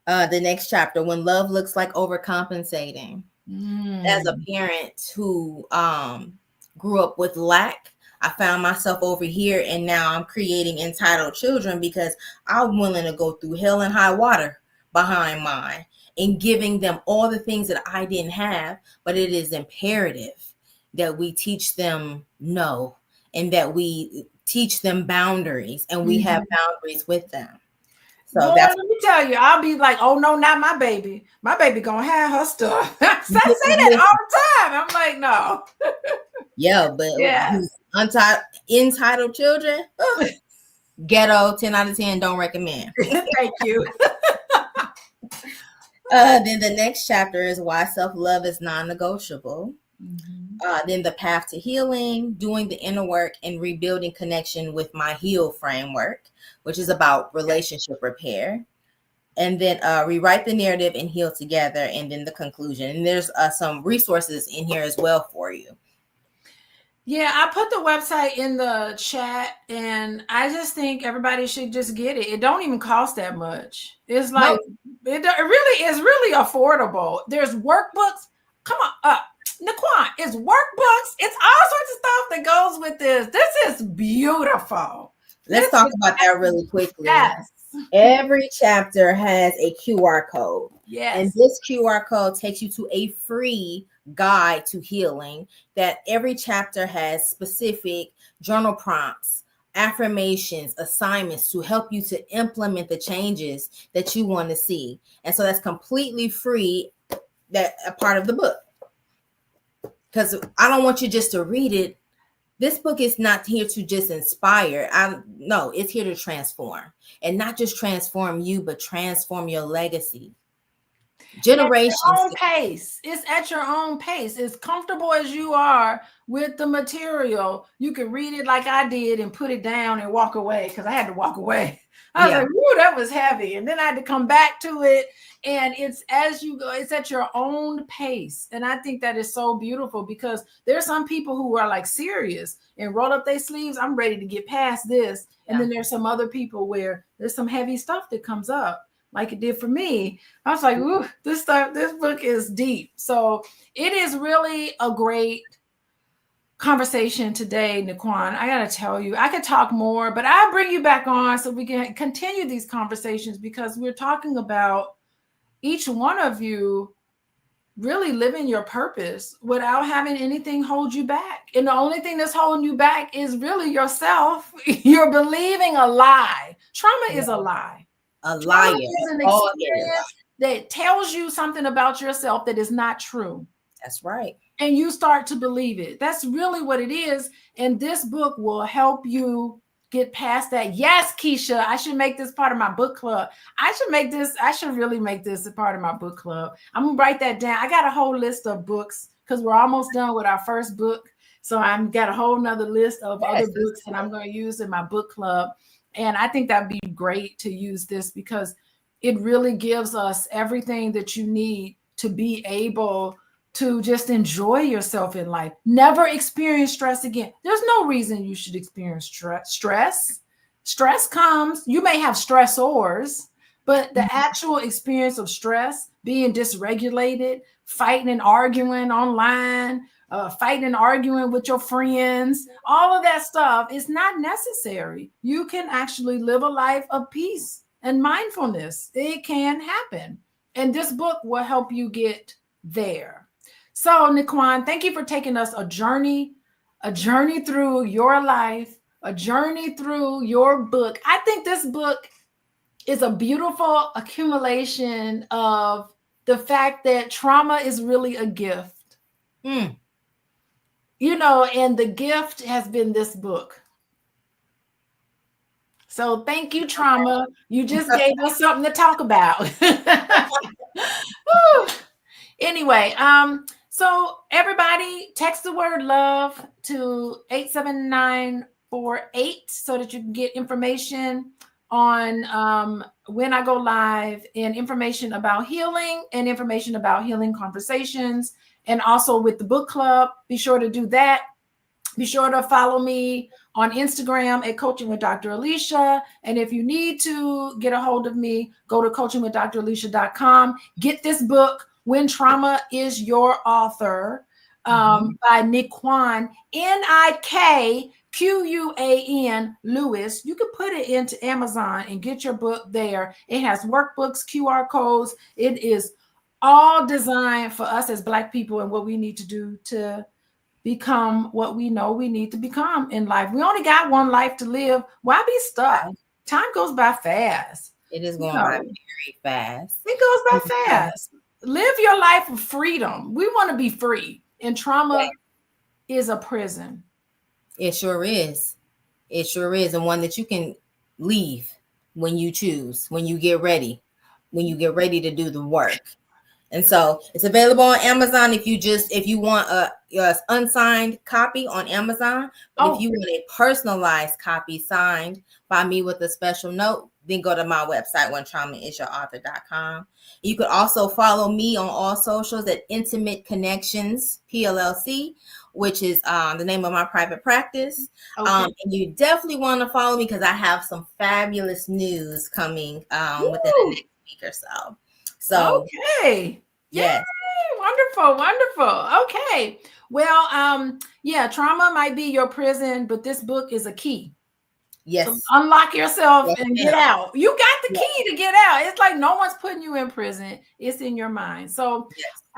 The next chapter, when love looks like overcompensating. As a parent who grew up with lack, I found myself over here, and now I'm creating entitled children because I'm willing to go through hell and high water behind mine and giving them all the things that I didn't have. But it is imperative that we teach them no, and that we teach them boundaries, and we have boundaries with them. So Boy, let me tell you, I'll be like, oh no, not my baby. My baby gonna have her stuff. I say that all the time. I'm like, no. Yeah, but entitled children, ghetto, 10 out of 10, don't recommend. Thank you. Then the next chapter is why self-love is non-negotiable. Then the path to healing, doing the inner work, and rebuilding connection with my H.E.A.L framework, which is about relationship repair. And then rewrite the narrative and heal together. And then the conclusion. And there's some resources in here as well for you. Yeah, I put the website in the chat, and I just think everybody should just get it. It don't even cost that much. It's like, it really is really affordable. There's workbooks. Come on, Nikquan, it's workbooks. It's all sorts of stuff that goes with this. This is beautiful. Let's talk about that really quickly. Yes. Every chapter has a QR code. Yes. And this QR code takes you to a free guide to healing, that every chapter has specific journal prompts, affirmations, assignments to help you to implement the changes that you want to see. And so that's completely free, that a part of the book. Because I don't want you just to read it. This book is not here to just inspire. No, it's here to transform. And not just transform you, but transform your legacy. Generations. At your own pace. It's at your own pace. As comfortable as you are with the material, you can read it like I did and put it down and walk away, because I had to walk away. I was like, "Ooh, that was heavy." And then I had to come back to it. And it's as you go, it's at your own pace. And I think that is so beautiful, because there's some people who are like serious and roll up their sleeves. I'm ready to get past this. And then there's some other people where there's some heavy stuff that comes up, like it did for me. I was like, ooh, this book is deep. So it is really a great conversation today, Nikquan. I got to tell you, I could talk more, but I'll bring you back on so we can continue these conversations, because we're talking about each one of you really living your purpose without having anything hold you back. And the only thing that's holding you back is really yourself. You're believing a lie. Trauma is a lie. A liar. Is an experience that tells you something about yourself that is not true. That's right. And you start to believe it. That's really what it is. And this book will help you get past that. Yes, Keisha, I should make this part of my book club. I should really make this a part of my book club. I'm gonna write that down. I got a whole list of books because we're almost done with our first book. So I've got a whole nother list of other Yes, books that I'm going to use in my book club. And I think that'd be great to use this because it really gives us everything that you need to be able to just enjoy yourself in life. Never experience stress again. There's no reason you should experience Stress comes, you may have stressors, but the actual experience of stress, being dysregulated, fighting and arguing online, fighting and arguing with your friends, all of that stuff is not necessary. You can actually live a life of peace and mindfulness. It can happen. And this book will help you get there. So, Nikquan, thank you for taking us a journey through your life, a journey through your book. I think this book is a beautiful accumulation of the fact that trauma is really a gift. Mm. And the gift has been this book. So thank you, trauma. You just gave us something to talk about. Anyway, so everybody text the word love to 87948 so that you can get information on when I go live and information about healing and information about healing conversations, and also with the book club. Be sure to do that. Be sure to follow me on Instagram at Coaching with Dr. Alicia. And if you need to get a hold of me, go to coachingwithdralicia.com. Get this book, When Trauma is Your Author, by Nikquan, Nikquan Lewis. You can put it into Amazon and get your book there. It has workbooks, QR codes. It is all designed for us as Black people and what we need to do to become what we know we need to become in life. We only got one life to live. Why be stuck? Time goes by fast. It is going by very fast. It goes by fast. Live your life of freedom. We want to be free. And trauma is a prison. It sure is. It sure is. And one that you can leave when you choose, when you get ready to do the work. And so it's available on Amazon if you want a unsigned copy on Amazon. But if you want a personalized copy signed by me with a special note, then go to my website, whentraumaisyourauthor.com. You could also follow me on all socials at Intimate Connections, PLLC, which is the name of my private practice. And you definitely want to follow me because I have some fabulous news coming within the next week or so. So, okay. Yes. Yay, wonderful. Okay. Well, trauma might be your prison, but this book is a key. Yes. So unlock yourself and get out. You got the key to get out. It's like no one's putting you in prison. It's in your mind. So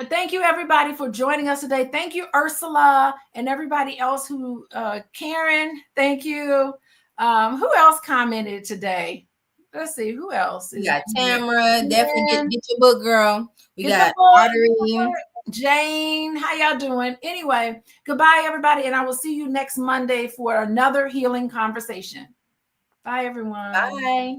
thank you, everybody, for joining us today. Thank you, Ursula, and everybody else who, Karen, thank you. Who else commented today? Let's see, who else? We got Tamara. Definitely get your book, girl. We got Artery. Jane, how y'all doing? Anyway, goodbye, everybody, and I will see you next Monday for another healing conversation. Bye, everyone. Bye.